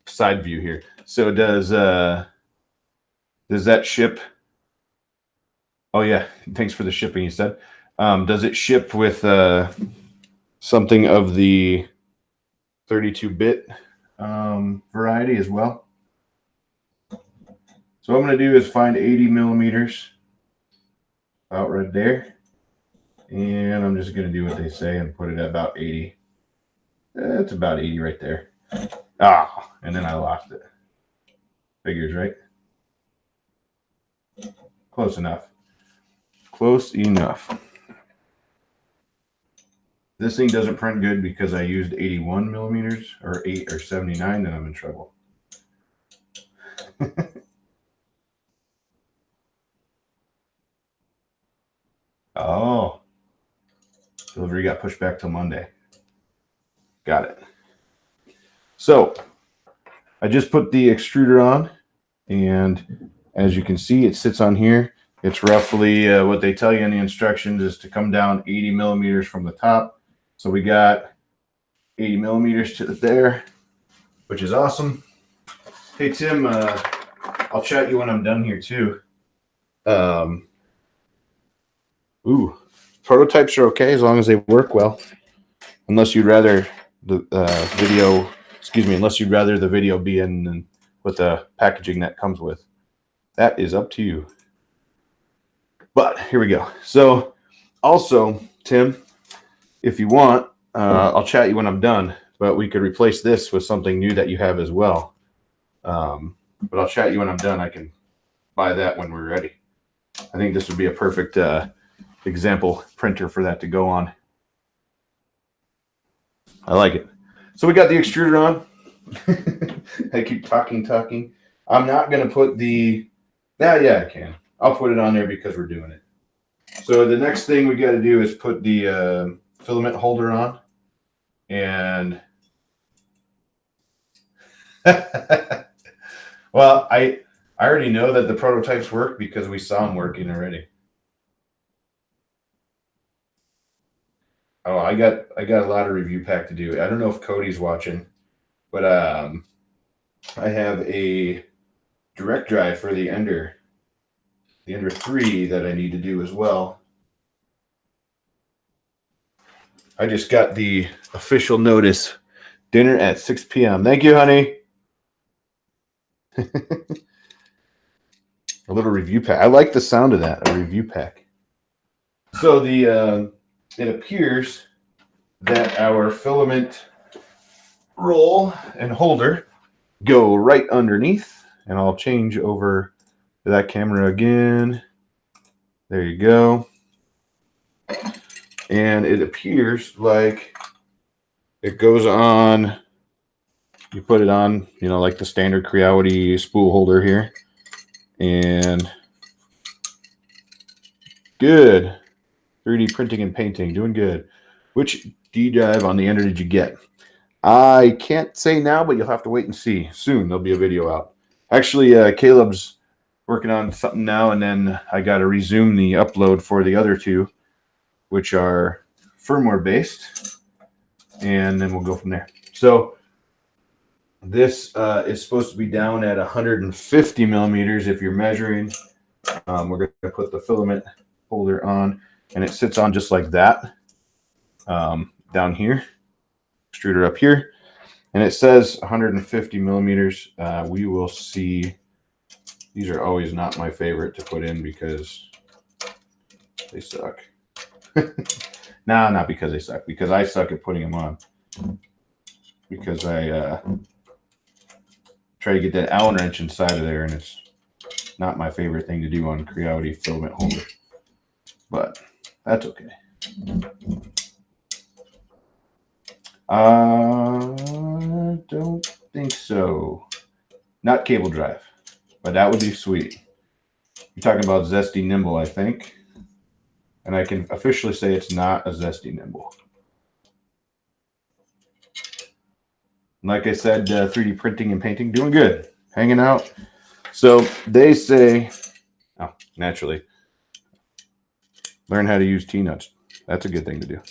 side view here. So does that ship? Oh yeah, thanks for the shipping, you said. Does it ship with something of the 32-bit variety as well? So what I'm going to do is find 80 millimeters out right there. And I'm just going to do what they say and put it at about 80. It's about 80 right there. Ah, and then I lost it. Figures, right? Close enough. Close enough. This thing doesn't print good because I used 81 millimeters or 8 or 79, then I'm in trouble. Oh, delivery got pushed back till Monday. Got it. So I just put the extruder on, and as you can see, it sits on here. It's roughly what they tell you in the instructions is to come down 80 millimeters from the top. So we got 80 millimeters to there, which is awesome. Hey, Tim, I'll chat you when I'm done here too. Prototypes are okay as long as they work well. Unless you'd rather the unless you'd rather the video be in with the packaging that comes with. That is up to you. But here we go. So also, Tim, if you want, I'll chat you when I'm done, but we could replace this with something new that you have as well. But I'll chat you when I'm done. I can buy that when we're ready. I think this would be a perfect example printer for that to go on. I like it. So we got the extruder on. I keep talking. I'm not going to put the... Yeah, I can. I'll put it on there because we're doing it. So the next thing we got to do is put the filament holder on. And... well, I already know that the prototypes work because we saw them working already. Oh, I got a lot of review pack to do. I don't know if Cody's watching, but I have a direct drive for the Ender 3 that I need to do as well. I just got the official notice. Dinner at 6 p.m. Thank you, honey. A little review pack. I like the sound of that, a review pack. So the it appears that our filament roll and holder go right underneath, and I'll change over to that camera again. There you go. And it appears like it goes on, you put it on, like the standard Creality spool holder here. And good. 3D printing and painting, doing good. Which D drive on the Ender did you get? I can't say now, but you'll have to wait and see. Soon there'll be a video out. Actually, Caleb's working on something now, and then I got to resume the upload for the other two, which are firmware based, and then we'll go from there. So this is supposed to be down at 150 millimeters if you're measuring. We're going to put the filament holder on, and it sits on just like that down here. Extruder up here, and it says 150 millimeters. We will see. These are always not my favorite to put in because they suck. Nah, not because they suck, because I suck at putting them on. Because I try to get that Allen wrench inside of there, and it's not my favorite thing to do on Creality filament holder. But that's okay. I don't think so. Not cable drive, but that would be sweet. You're talking about Zesty Nimble, I think. And I can officially say it's not a Zesty Nimble. Like I said, 3D printing and painting, doing good. Hanging out. So they say, oh, naturally, learn how to use T-nuts. That's a good thing to do.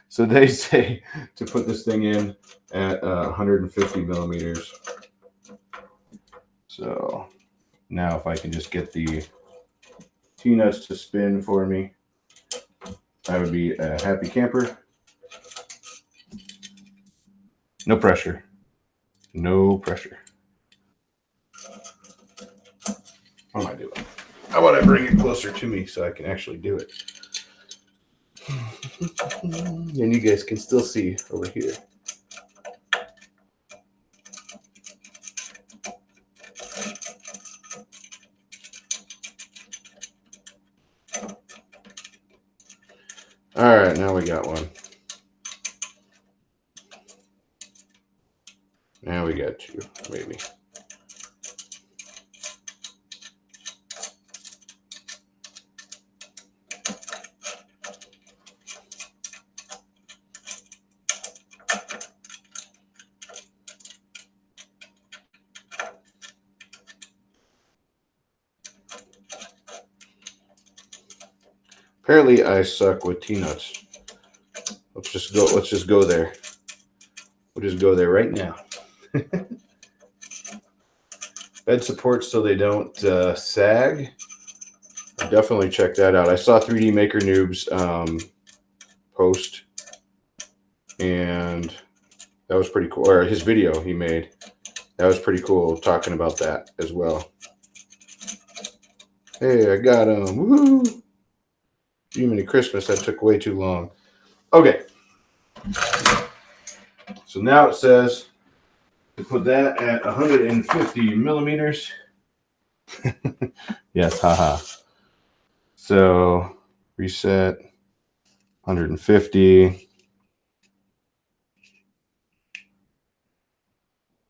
So they say to put this thing in at 150 millimeters. So now if I can just get the T-nuts to spin for me, I would be a happy camper. No pressure. No pressure. What am I doing? How about I bring it closer to me so I can actually do it? And you guys can still see over here. All right, now we got one. Now we got two, maybe. Apparently, I suck with T-nuts. Let's just go there. We'll just go there right now. Bed supports so they don't sag. I'll definitely check that out. I saw 3D Maker Noob's post, and that was pretty cool. Or his video he made. That was pretty cool, talking about that as well. Hey, I got him. Woohoo! Jiminy Christmas, that took way too long. Okay. So now it says to put that at 150 millimeters. Yes, haha. So reset 150.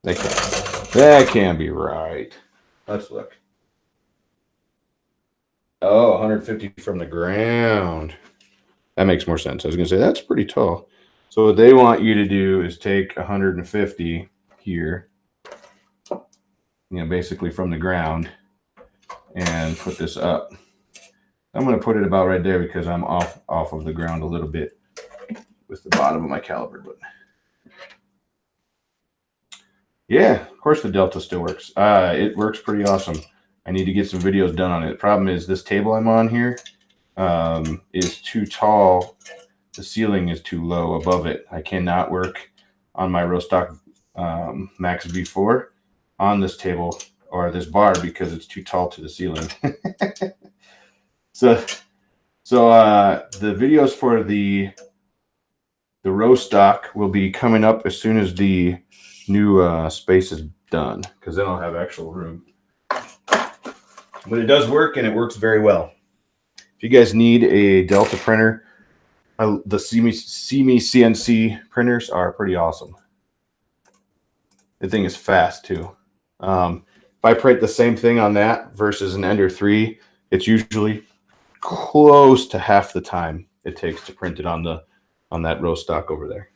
That can't be right. Let's look. Oh, 150 from the ground. That makes more sense. I was going to say that's pretty tall. So what they want you to do is take 150 here, basically from the ground, and put this up. I'm going to put it about right there because I'm off of the ground a little bit with the bottom of my caliper. But yeah, of course the Delta still works. It works pretty awesome. I need to get some videos done on it. The problem is this table I'm on here is too tall. The ceiling is too low above it. I cannot work on my Rostock Max V4 on this table or this bar because it's too tall to the ceiling. So the videos for the Rostock will be coming up as soon as the new space is done, because then I'll have actual room. But it does work, and it works very well. If you guys need a Delta printer, the CME CNC printers are pretty awesome. The thing is fast too. If I print the same thing on that versus an Ender 3, it's usually close to half the time it takes to print it on that Rostock over there.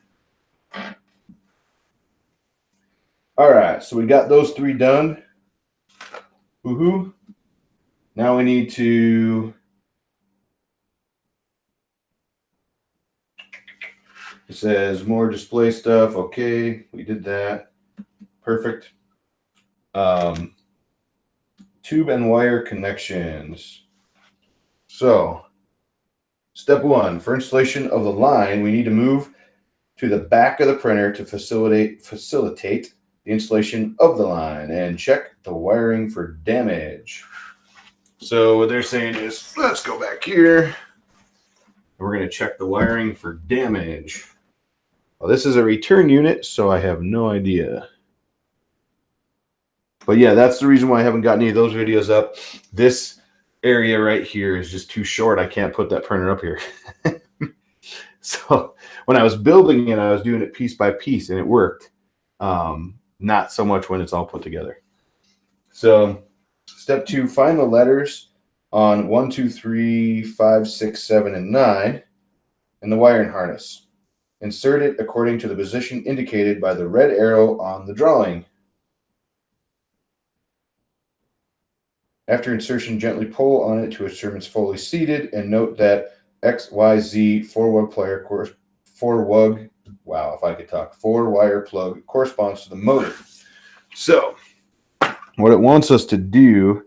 All right, so we got those three done. Woohoo! Now we need to. It says more display stuff. Okay, we did that. Perfect. Tube and wire connections. So, step one, for installation of the line, we need to move to the back of the printer to facilitate the installation of the line and check the wiring for damage. So what they're saying is, let's go back here. We're going to check the wiring for damage. Well, this is a return unit, so I have no idea. But yeah, that's the reason why I haven't got any of those videos up. This area right here is just too short. I can't put that printer up here. So when I was building it, I was doing it piece by piece, and it worked. Not so much when it's all put together. So step 2, find the letters on 1, 2, 3, 5, 6, 7, and 9 in the wiring harness. Insert it according to the position indicated by the red arrow on the drawing. After insertion, gently pull on it to ensure it's fully seated, and note that XYZ 4-wire plug corresponds to the motor. So what it wants us to do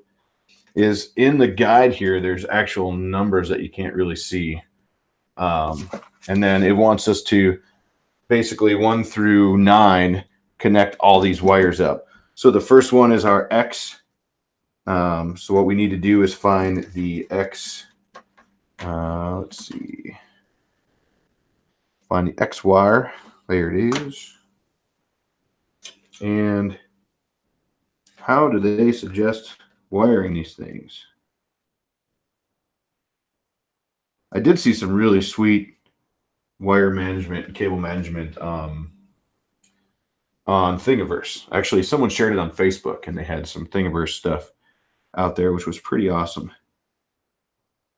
is, in the guide here, there's actual numbers that you can't really see. And then it wants us to basically 1 through 9 connect all these wires up. So the first one is our X. So what we need to do is find the X. Let's see. Find the X wire. There it is. And how do they suggest wiring these things? I did see some really sweet wire management and cable management on Thingiverse. Actually, someone shared it on Facebook, and they had some Thingiverse stuff out there, which was pretty awesome.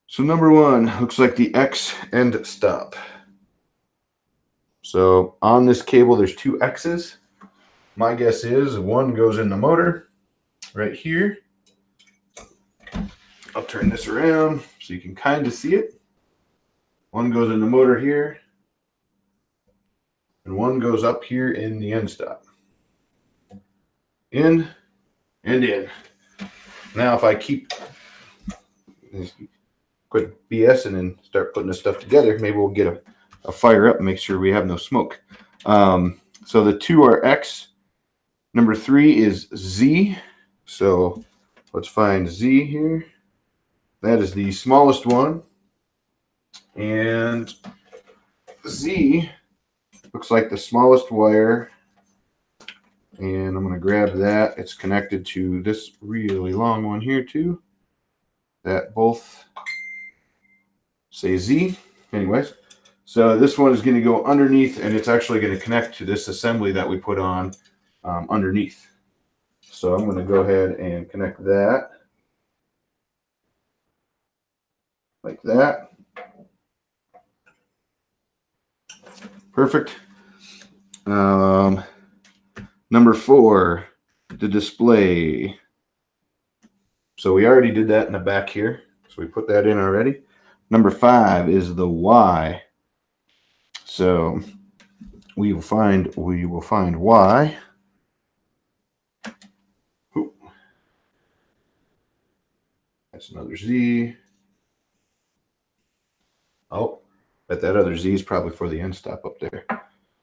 So number 1 looks like the X end stop. So on this cable, there's 2 X's. My guess is one goes in the motor right here. I'll turn this around so you can kind of see it. One goes in the motor here, and one goes up here in the end stop. In and in. Now, if I quit BSing and start putting this stuff together, maybe we'll get a fire up and make sure we have no smoke. So the 2 are X. Number 3 is Z. So let's find Z here. That is the smallest one. And Z looks like the smallest wire. And I'm going to grab that. It's connected to this really long one here too. That both say Z. Anyways, so this one is going to go underneath, and it's actually going to connect to this assembly that we put on underneath. So I'm going to go ahead and connect that like that. Perfect. Number 4, the display. So we already did that in the back here. So we put that in already. Number 5 is the Y. So we will find Y. Ooh. That's another Z. Oh, but that other Z is probably for the end stop up there.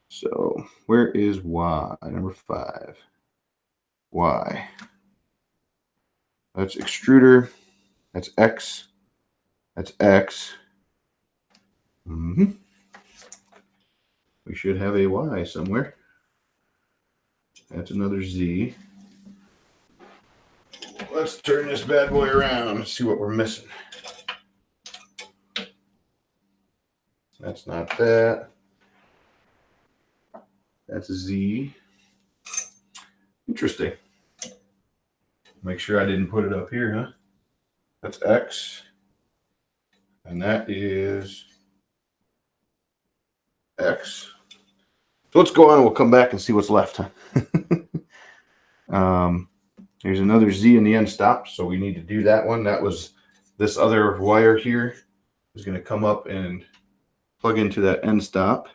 So where is Y? Number 5. Y. That's extruder. That's X. That's X. We should have a Y somewhere. That's another Z. Let's turn this bad boy around and see what we're missing. That's not that. That's a Z. Interesting. Make sure I didn't put it up here, huh? That's X. And that is X. So let's go on and we'll come back and see what's left, huh? There's another Z in the end stop, so we need to do that one. That was this other wire here is going to come up and plug into that end stop.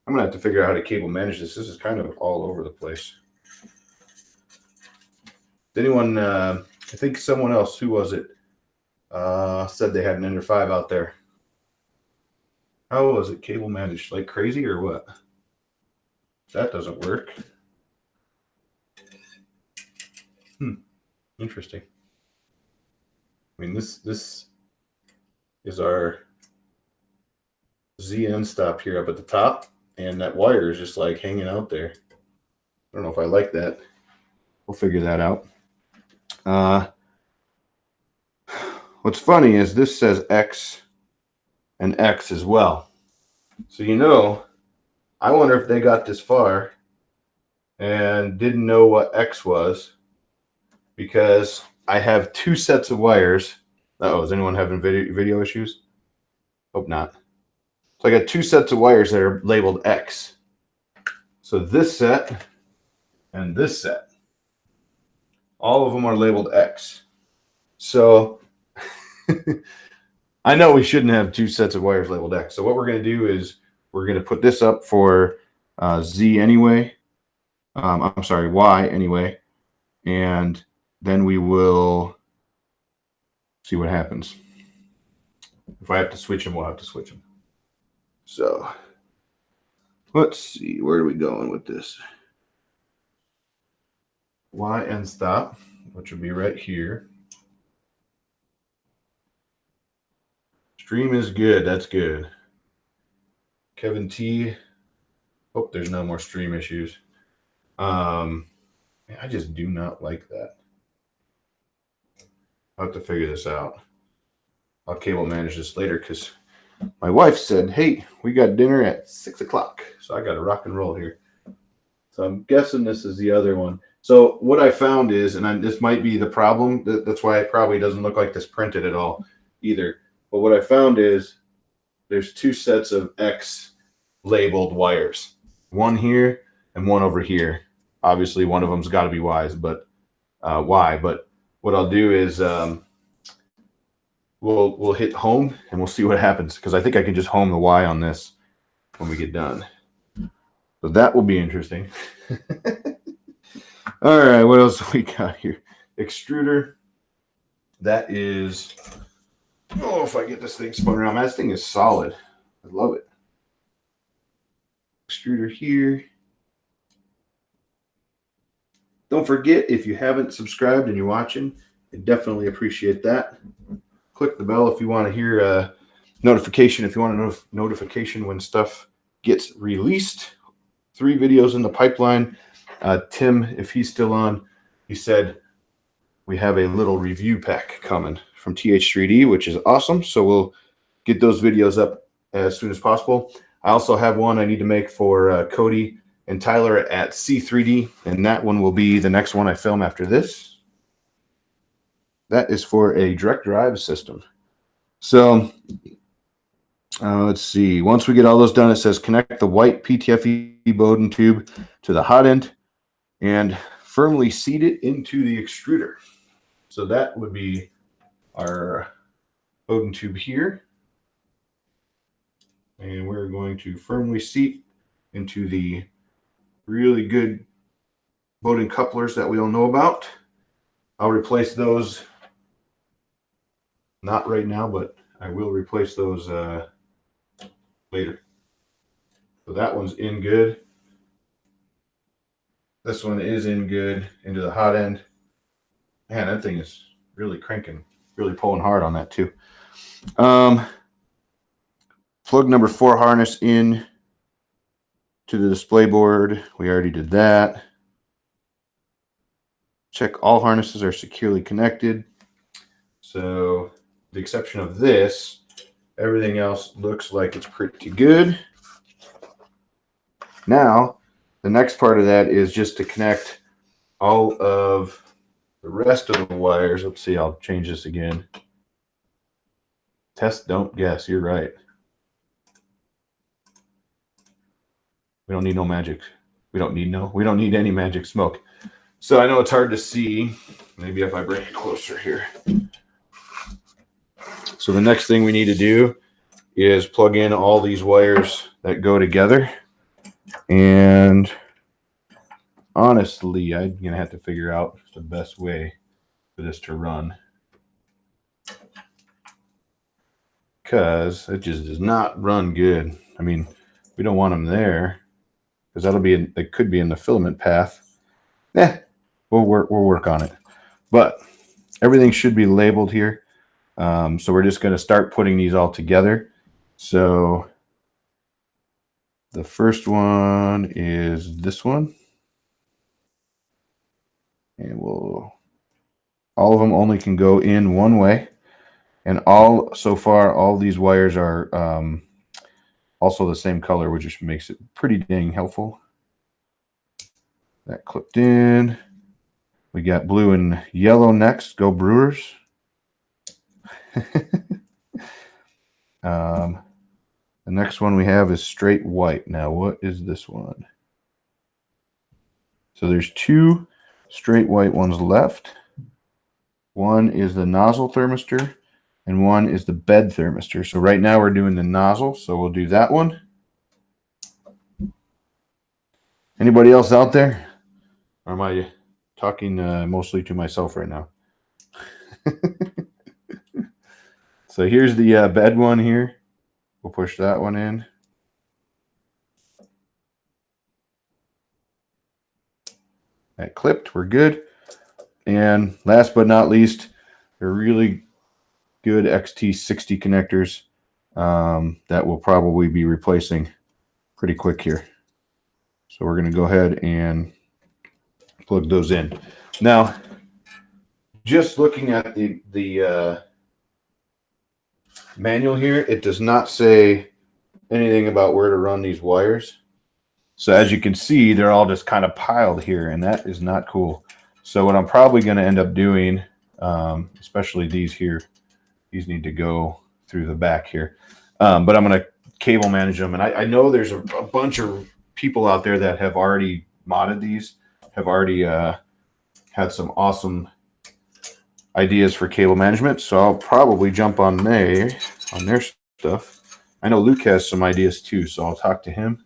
I'm going to have to figure out how to cable manage this. This is kind of all over the place. Anyone, I think someone else, who was it, said they had an Ender 5 out there. How was it cable managed? Like crazy or what? That doesn't work. Interesting. I mean, this is our ZN stop here up at the top, and that wire is just like hanging out there. I don't know if I like that. We'll figure that out. What's funny is this says X and X as well. So, you know, I wonder if they got this far and didn't know what X was because I have two sets of wires. Uh-oh, is anyone having video issues? Hope not. So I got two sets of wires that are labeled X. So this set and this set, all of them are labeled X. So I know we shouldn't have two sets of wires labeled X. So what we're going to do is we're going to put this up for Z anyway. I'm sorry, Y anyway. And then we will see what happens. If I have to switch them, we'll have to switch them. So let's see, where are we going with this? Y end stop, which will be right here. Stream is good. That's good. Kevin T. Hope there's no more stream issues. I just do not like that. I'll have to figure this out. I'll cable manage this later because my wife said, hey, we got dinner at 6 o'clock. So I got to rock and roll here. So I'm guessing this is the other one. So what I found is, and this might be the problem, that's why it probably doesn't look like this printed at all either. But what I found is there's two sets of X labeled wires. One here and one over here. Obviously, one of them's got to be Y's, but Y. But what I'll do is we'll hit home and we'll see what happens because I think I can just home the Y on this when we get done. So that will be interesting. All right, what else we got here? Extruder. That is, oh, if I get this thing spun around, this thing is solid. I love it. Extruder here. Don't forget, if you haven't subscribed and you're watching, I definitely appreciate that. Click the bell if you want to hear a notification, if you want a notification when stuff gets released. 3 videos in the pipeline. Tim, if he's still on, he said we have a little review pack coming from TH3D, which is awesome. So we'll get those videos up as soon as possible. I also have one I need to make for Cody and Tyler at C3D, and that one will be the next one I film after this. That is for a direct drive system. So let's see. Once we get all those done, it says connect the white PTFE Bowden tube to the hot end and firmly seat it into the extruder. So that would be our Bowden tube here. And we're going to firmly seat into the really good Bowden couplers that we all know about. I'll replace those, not right now, but I will replace those later. So that one's in good. This one is in good into the hot end. Man, that thing is really cranking, really pulling hard on that too. Plug number 4 harness in to the display board. We already did that. Check all harnesses are securely connected. So, the exception of this, everything else looks like it's pretty good. Now, the next part of that is just to connect all of the rest of the wires. Let's see, I'll change this again. Test, don't guess. You're right. We don't need no magic. We don't need any magic smoke. So I know it's hard to see. Maybe if I bring it closer here. So the next thing we need to do is plug in all these wires that go together. And honestly, I'm going to have to figure out the best way for this to run. Because it just does not run good. I mean, we don't want them there because they could be in the filament path. We'll work on it. But everything should be labeled here. So we're just going to start putting these all together. So the first one is this one. And all of them only can go in one way. And so far, all these wires are also the same color, which just makes it pretty dang helpful. That clipped in. We got blue and yellow next. Go Brewers. The next one we have is straight white. Now, what is this one? So there's two straight white ones left. One is the nozzle thermistor, and one is the bed thermistor. So right now we're doing the nozzle, so we'll do that one. Anybody else out there? Or am I talking mostly to myself right now? So here's the bed one here. We'll push that one in. That clipped, we're good. And last but not least, they're really good XT60 connectors that we'll probably be replacing pretty quick here. So we're going to go ahead and plug those in. Now, just looking at the manual here, it does not say anything about where to run these wires. So as you can see, they're all just kind of piled here, and that is not cool. So what I'm probably going to end up doing, especially these here, these need to go through the back here. But I'm going to cable manage them. And I know there's a bunch of people out there that have already modded these, have already had some awesome ideas for cable management. So I'll probably jump on their stuff. I know Luke has some ideas too, so I'll talk to him,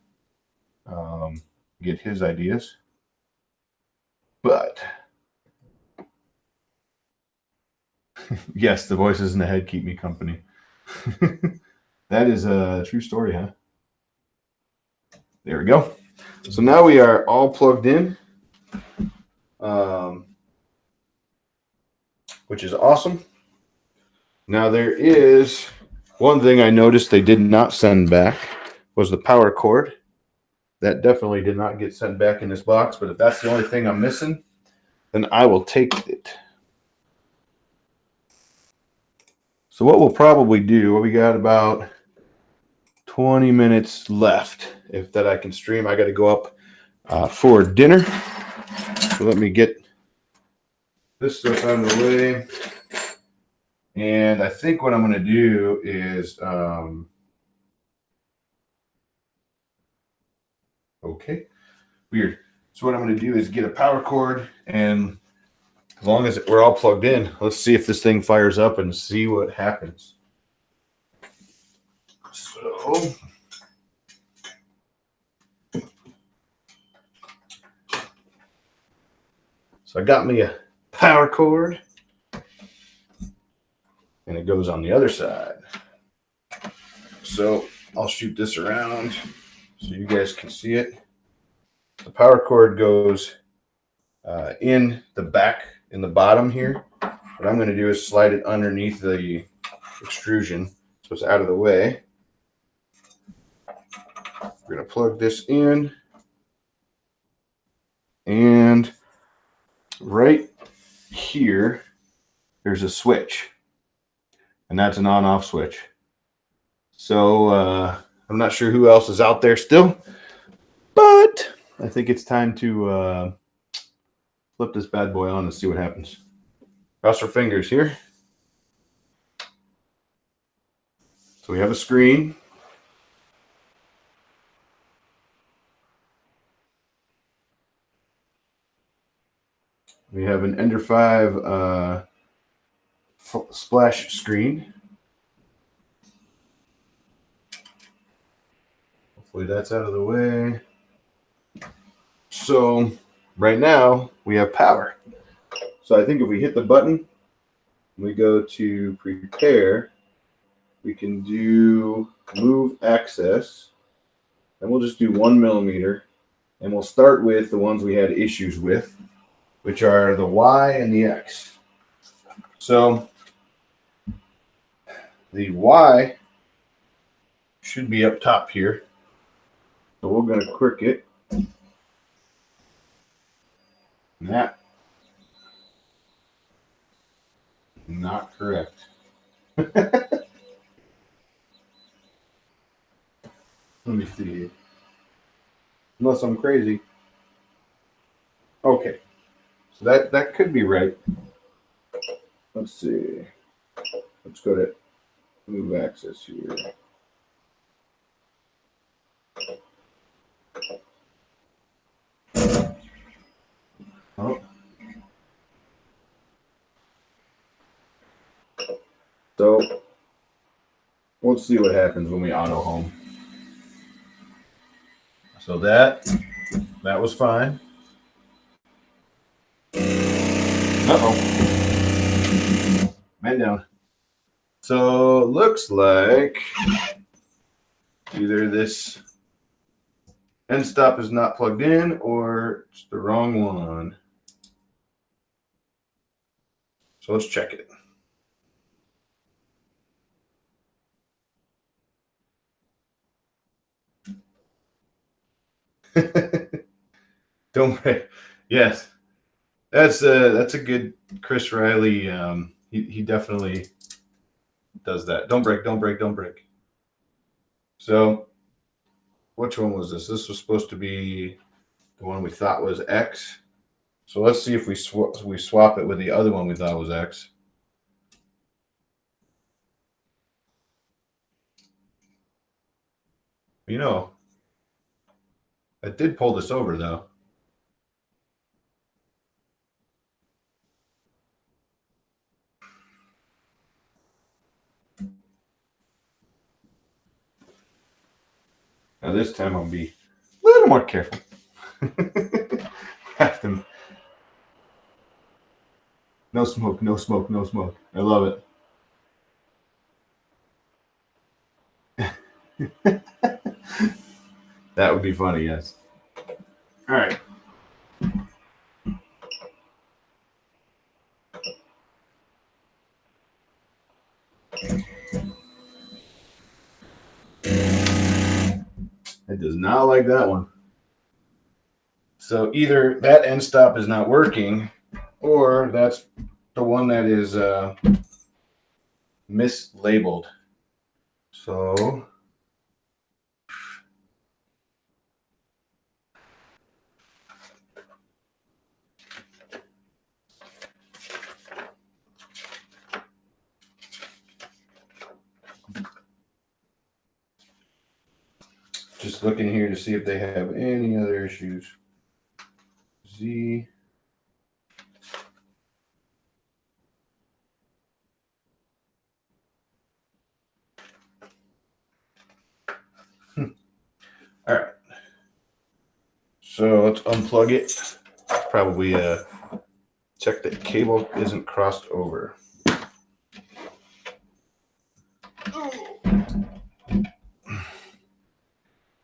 get his ideas. But yes, the voices in the head keep me company. That is a true story, huh? There we go. So now we are all plugged in, which is awesome. Now there is one thing I noticed they did not send back was the power cord. That definitely did not get sent back in this box, but if that's the only thing I'm missing, then I will take it. So what we'll probably do, we got about 20 minutes left. If that I can stream, I got to go up for dinner. So let me get this stuff out of the way. And I think what I'm going to do is, okay, weird. So what I'm going to do is get a power cord, and as long as we're all plugged in, let's see if this thing fires up and see what happens. So I got me a power cord, and it goes on the other side. So I'll shoot this around so you guys can see it. The power cord goes in the back, in the bottom here. What I'm going to do is slide it underneath the extrusion so it's out of the way. We're going to plug this in, and right here there's a switch, and that's an on-off switch. So I'm not sure who else is out there still, but I think it's time to flip this bad boy on and see what happens. Cross our fingers here. So we have a screen. We have an Ender 5 splash screen. Hopefully that's out of the way. So right now we have power. So I think if we hit the button, we go to prepare, we can do move access, and we'll just do 1 millimeter, and we'll start with the ones we had issues with, which are the Y and the X. So the Y should be up top here. So we're going to click it. And that, not correct. Let me see. Unless I'm crazy. So that could be right. Let's see. Let's go to move access here. Oh. So let's see what happens when we auto home. So that was fine. Uh-oh. Man down. So looks like either this end stop is not plugged in or it's the wrong one. So let's check it. Don't break. Yes, that's a good Chris Riley. He definitely does that. Don't break. Don't break. Don't break. So, which one was this? This was supposed to be the one we thought was X. So let's see if we swap it with the other one we thought was X. You know, I did pull this over though. Now this time I'll be a little more careful. Have to. No smoke, no smoke, no smoke. I love it. That would be funny, yes. All right. It does not like that one. So either that end stop is not working, or that's the one that is mislabeled. So just looking here to see if they have any other issues. Z. All right. So let's unplug it. Probably check that cable isn't crossed over.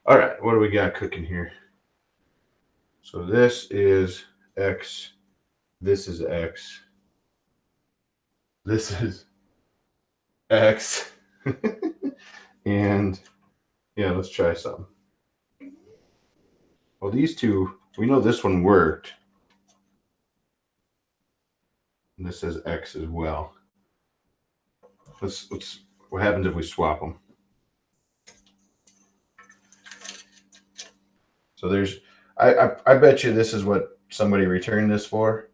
All right, what do we got cooking here? So this is X. This is X. This is X. And yeah, let's try some. Well, these two, we know this one worked. And this is X as well. Let's what happens if we swap them? So there's I bet you this is what somebody returned this for.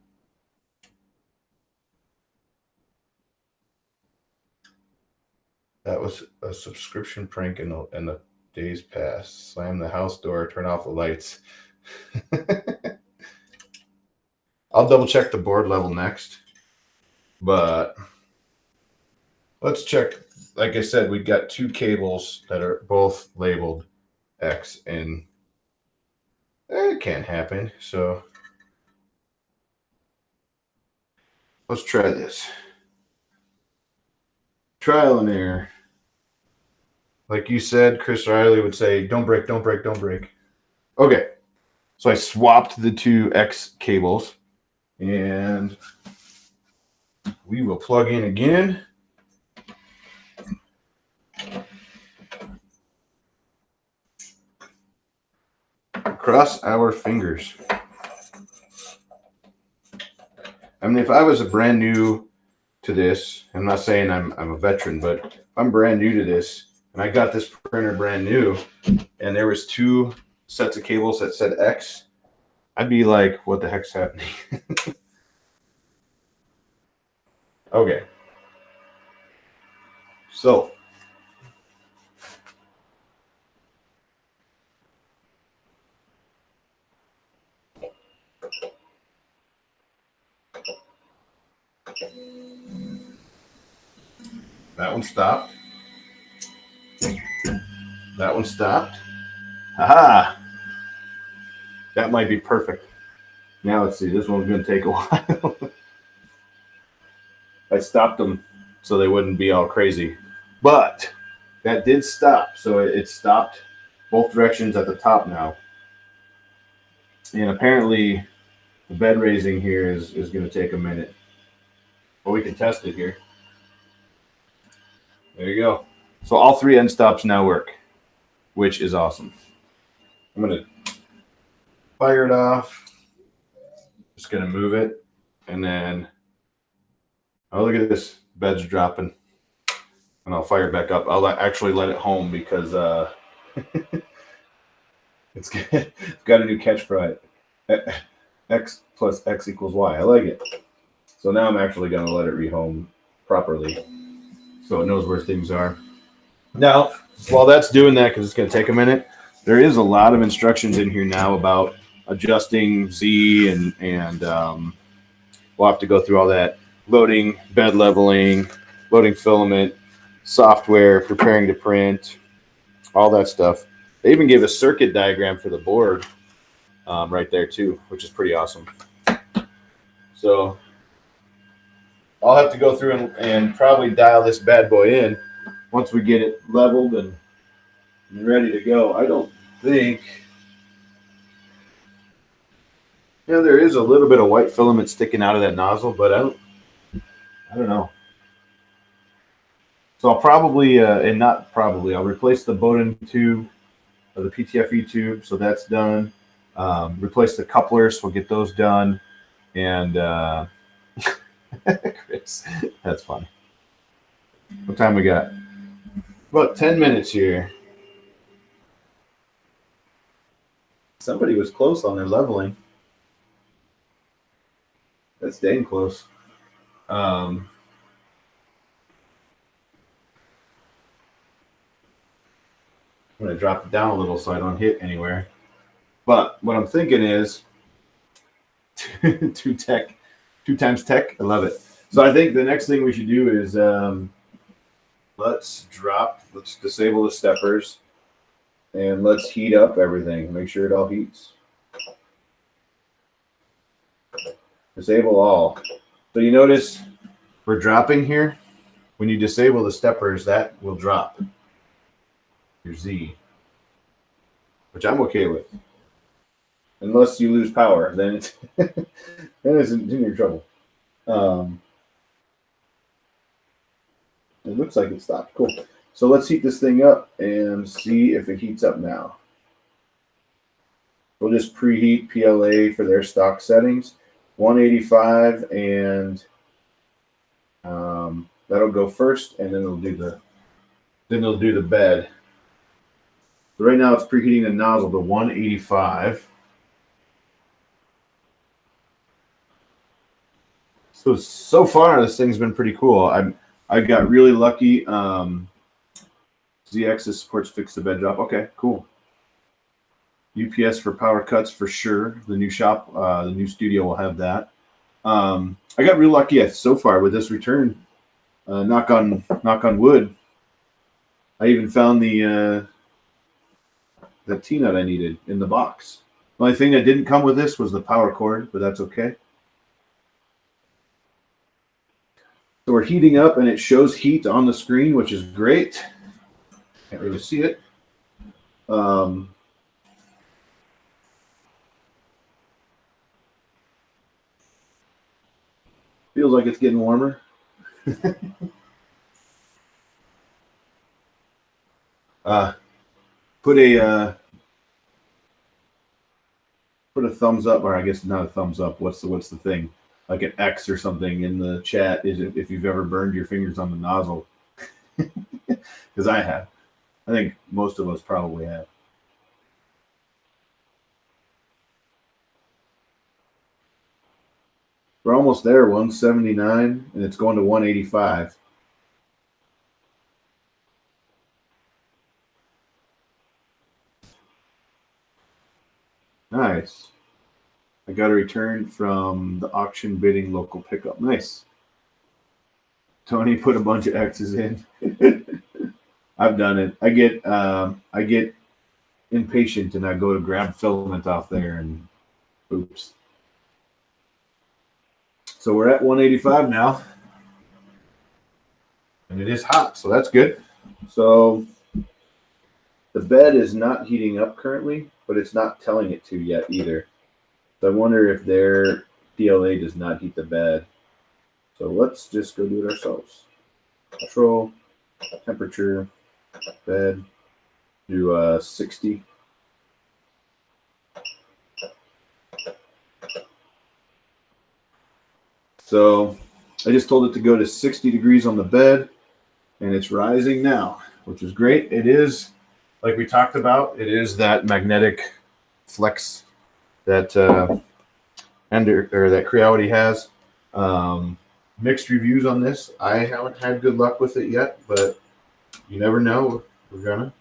That was a subscription prank in the days past. Slam the house door, turn off the lights. I'll double check the board level next. But let's check. Like I said, we've got two cables that are both labeled X, and it can't happen. So let's try this. Trial and error. Like you said, Chris Riley would say, don't break, don't break, don't break. Okay. So I swapped the two X cables, and we will plug in again. Cross our fingers. I mean, if I was a brand new to this, I'm not saying I'm a veteran, but if I'm brand new to this and I got this printer brand new and there was two sets of cables that said X, I'd be like, what the heck's happening? Okay. So that one stopped. That one stopped. Aha! That might be perfect. Now let's see. This one's going to take a while. I stopped them so they wouldn't be all crazy. But that did stop. So it stopped both directions at the top now. And apparently the bed raising here is going to take a minute. But we can test it here. There you go. So all three end stops now work, which is awesome. I'm going to fire it off. Just going to move it. And then, oh, look at this. Bed's dropping. And I'll fire it back up. I'll actually let it home because it's got a new catch for it. X plus X equals Y. I like it. So now I'm actually going to let it rehome properly so it knows where things are. Now, while that's doing that, because it's going to take a minute, there is a lot of instructions in here now about adjusting Z and we'll have to go through all that. Loading, bed leveling, loading filament, software, preparing to print, all that stuff. They even gave a circuit diagram for the board right there too, which is pretty awesome. So I'll have to go through and probably dial this bad boy in once we get it leveled and ready to go. I don't think, there is a little bit of white filament sticking out of that nozzle, but I don't know. So I'll probably, and not probably, I'll replace the Bowden tube, or the PTFE tube, so that's done. Replace the couplers, we'll get those done. And Chris, that's funny. What time we got? About 10 minutes here. Somebody was close on their leveling. That's dang close. I'm going to drop it down a little so I don't hit anywhere. But what I'm thinking is two times tech. I love it. So I think the next thing we should do is let's disable the steppers and let's heat up everything. Make sure it all heats. Disable all. So you notice we're dropping here. When you disable the steppers, that will drop your Z, which I'm okay with. Unless you lose power, then it's in your trouble. It looks like it stopped. Cool. So let's heat this thing up and see if it heats up now. We'll just preheat PLA for their stock settings, 185, and that'll go first, and then it'll do the bed. So right now it's preheating the nozzle to 185. So far this thing's been pretty cool. I got really lucky. Z-axis supports fix the bed drop. Okay, cool. UPS for power cuts for sure. The new shop, the new studio will have that. I got real lucky so far with this return. Knock on wood. I even found the T-nut I needed in the box. The only thing that didn't come with this was the power cord, but that's okay. So we're heating up, and it shows heat on the screen, which is great. Can't really see it. Feels like it's getting warmer. Put a thumbs up, or I guess not a thumbs up. What's the thing? Like an X or something in the chat is if you've ever burned your fingers on the nozzle. Because I have. I think most of us probably have. We're almost there, 179, and it's going to 185. Nice. I got a return from the auction bidding local pickup. Nice. Tony put a bunch of X's in. I've done it. I get impatient and I go to grab filament off there and oops. So we're at 185 now. And it is hot, so that's good. So the bed is not heating up currently, but it's not telling it to yet either. So I wonder if their PLA does not heat the bed. So let's just go do it ourselves. Control, temperature, bed, do 60. So I just told it to go to 60 degrees on the bed, and it's rising now, which is great. It is, like we talked about, it is that magnetic flex that that Creality has. Mixed reviews on this. I haven't had good luck with it yet, but you never know. We're gonna.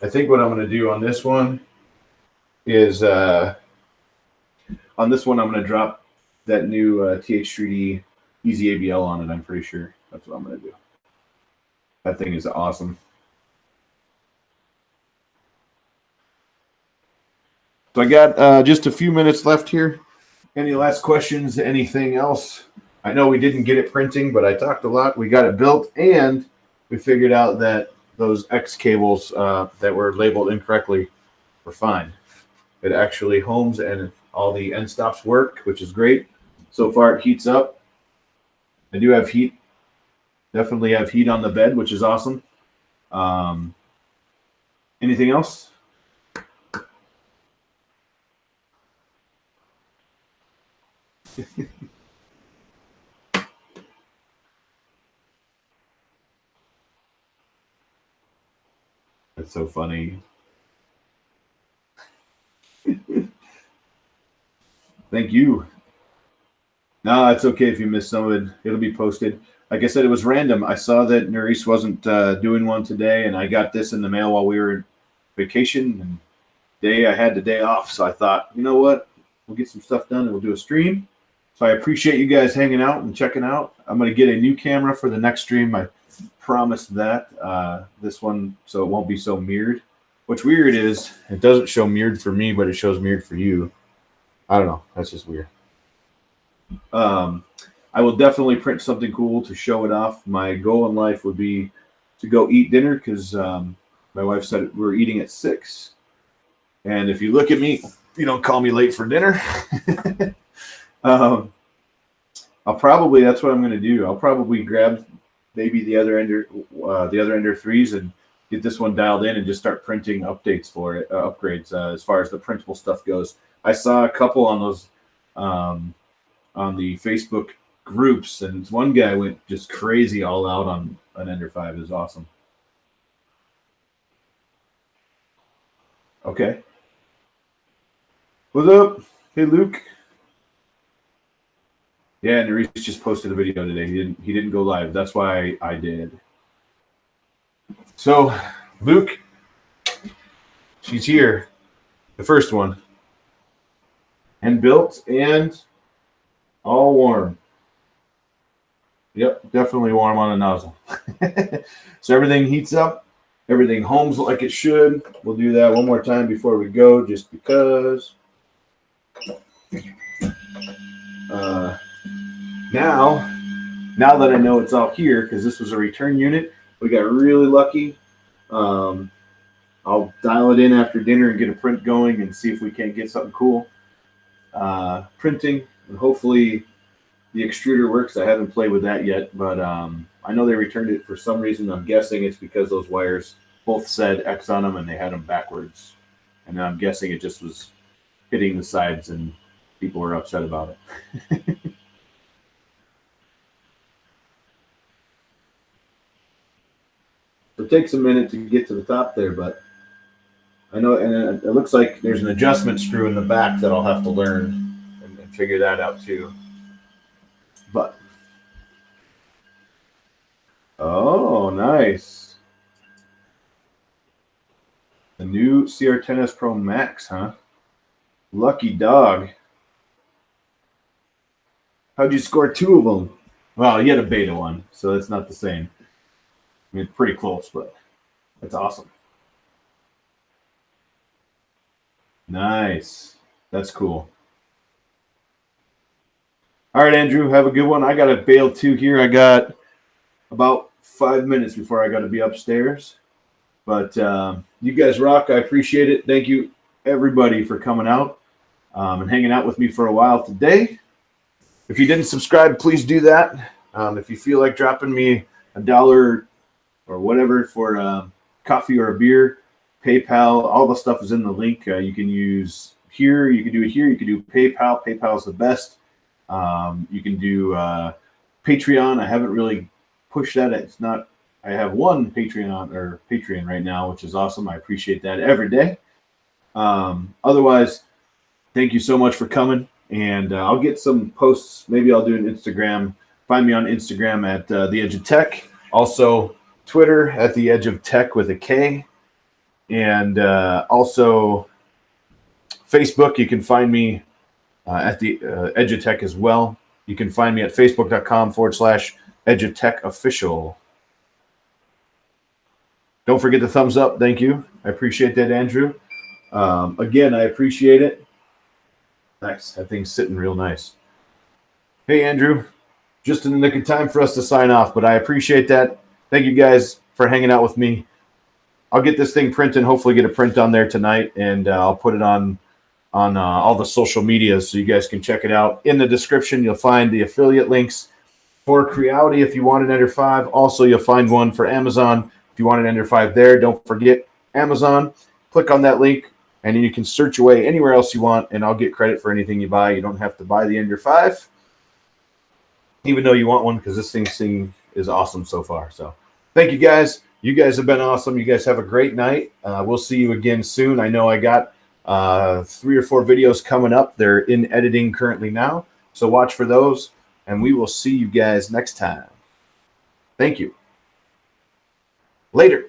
I think what I'm gonna do on this one is I'm gonna drop that new TH3D Easy ABL on it. I'm pretty sure that's what I'm gonna do. That thing is awesome. So I got just a few minutes left here. Any last questions? Anything else? I know we didn't get it printing, but I talked a lot. We got it built, and we figured out that those X cables that were labeled incorrectly were fine. It actually homes and all the end stops work, which is great. So far, it heats up. I do have heat. Definitely have heat on the bed, which is awesome. Anything else? That's so funny. Thank you. No, it's okay if you missed some of it. It'll be posted. Like I said, it was random. I saw that Nerys wasn't doing one today, and I got this in the mail while we were on vacation. And I had the day off, so I thought, you know what? We'll get some stuff done and we'll do a stream. So I appreciate you guys hanging out and checking out. I'm going to get a new camera for the next stream. I promised that this one, so it won't be so mirrored. What's weird is it doesn't show mirrored for me, but it shows mirrored for you. I don't know. That's just weird. I will definitely print something cool to show it off. My goal in life would be to go eat dinner because my wife said we're eating at 6. And if you look at me, you don't call me late for dinner. I'll probably, that's what I'm going to do. I'll probably grab maybe the other Ender 3s and get this one dialed in and just start printing updates for it, upgrades as far as the printable stuff goes. I saw a couple on those on the Facebook groups, and one guy went just crazy all out on an Ender 5. It was awesome. Okay. What's up? Hey, Luke. Yeah, Nerys just posted a video today. He didn't go live. That's why I did. So, Luke, she's here. The first one. And built and all warm. Yep, definitely warm on the nozzle. So everything heats up. Everything homes like it should. We'll do that one more time before we go, just because. Now that I know it's all here, because this was a return unit, we got really lucky. I'll dial it in after dinner and get a print going and see if we can't get something cool. Printing, and hopefully the extruder works. I haven't played with that yet, but I know they returned it for some reason. I'm guessing it's because those wires both said X on them and they had them backwards. And I'm guessing it just was hitting the sides and people were upset about it. It takes a minute to get to the top there, but I know, and it looks like there's an adjustment screw in the back that I'll have to learn and figure that out too. But oh, nice. The new CR10S Pro Max, huh? Lucky dog. How'd you score 2 of them? Well, you had a beta one, so it's not the same. I mean, pretty close, but that's awesome. Nice. That's cool. All right, Andrew, have a good one. I got to bail too here. I got about 5 minutes before I got to be upstairs. But you guys rock. I appreciate it. Thank you, everybody, for coming out and hanging out with me for a while today. If you didn't subscribe, please do that. If you feel like dropping me $1 or whatever for coffee or a beer, PayPal, all the stuff is in the link. You can use here. You can do it here. You can do PayPal. PayPal is the best. You can do Patreon. I haven't really pushed that. It's not. I have one Patreon right now, which is awesome. I appreciate that every day. Otherwise, thank you so much for coming. And I'll get some posts. Maybe I'll do an Instagram. Find me on Instagram at The Edge of Tech. Also, Twitter at The Edge of Tech with a K. And also, Facebook. You can find me at The Edge of Tech as well. You can find me at facebook.com/Edge of Tech Official. Don't forget the thumbs up. Thank you. I appreciate that, Andrew. Again, I appreciate it. Nice. That thing's sitting real nice. Hey, Andrew. Just in the nick of time for us to sign off, but I appreciate that. Thank you guys for hanging out with me. I'll get this thing printed, hopefully get a print on there tonight, and I'll put it on all the social medias so you guys can check it out. In the description, you'll find the affiliate links for Creality if you want an Ender 5. Also, you'll find one for Amazon if you want an Ender 5 there. Don't forget Amazon. Click on that link, and then you can search away anywhere else you want, and I'll get credit for anything you buy. You don't have to buy the Ender 5, even though you want one, because this thing is awesome so far. So thank you guys. You guys have been awesome. You guys have a great night. We'll see you again soon. I know I got 3 or 4 videos coming up. They're in editing currently now, so watch for those, and we will see you guys next time. Thank you. Later.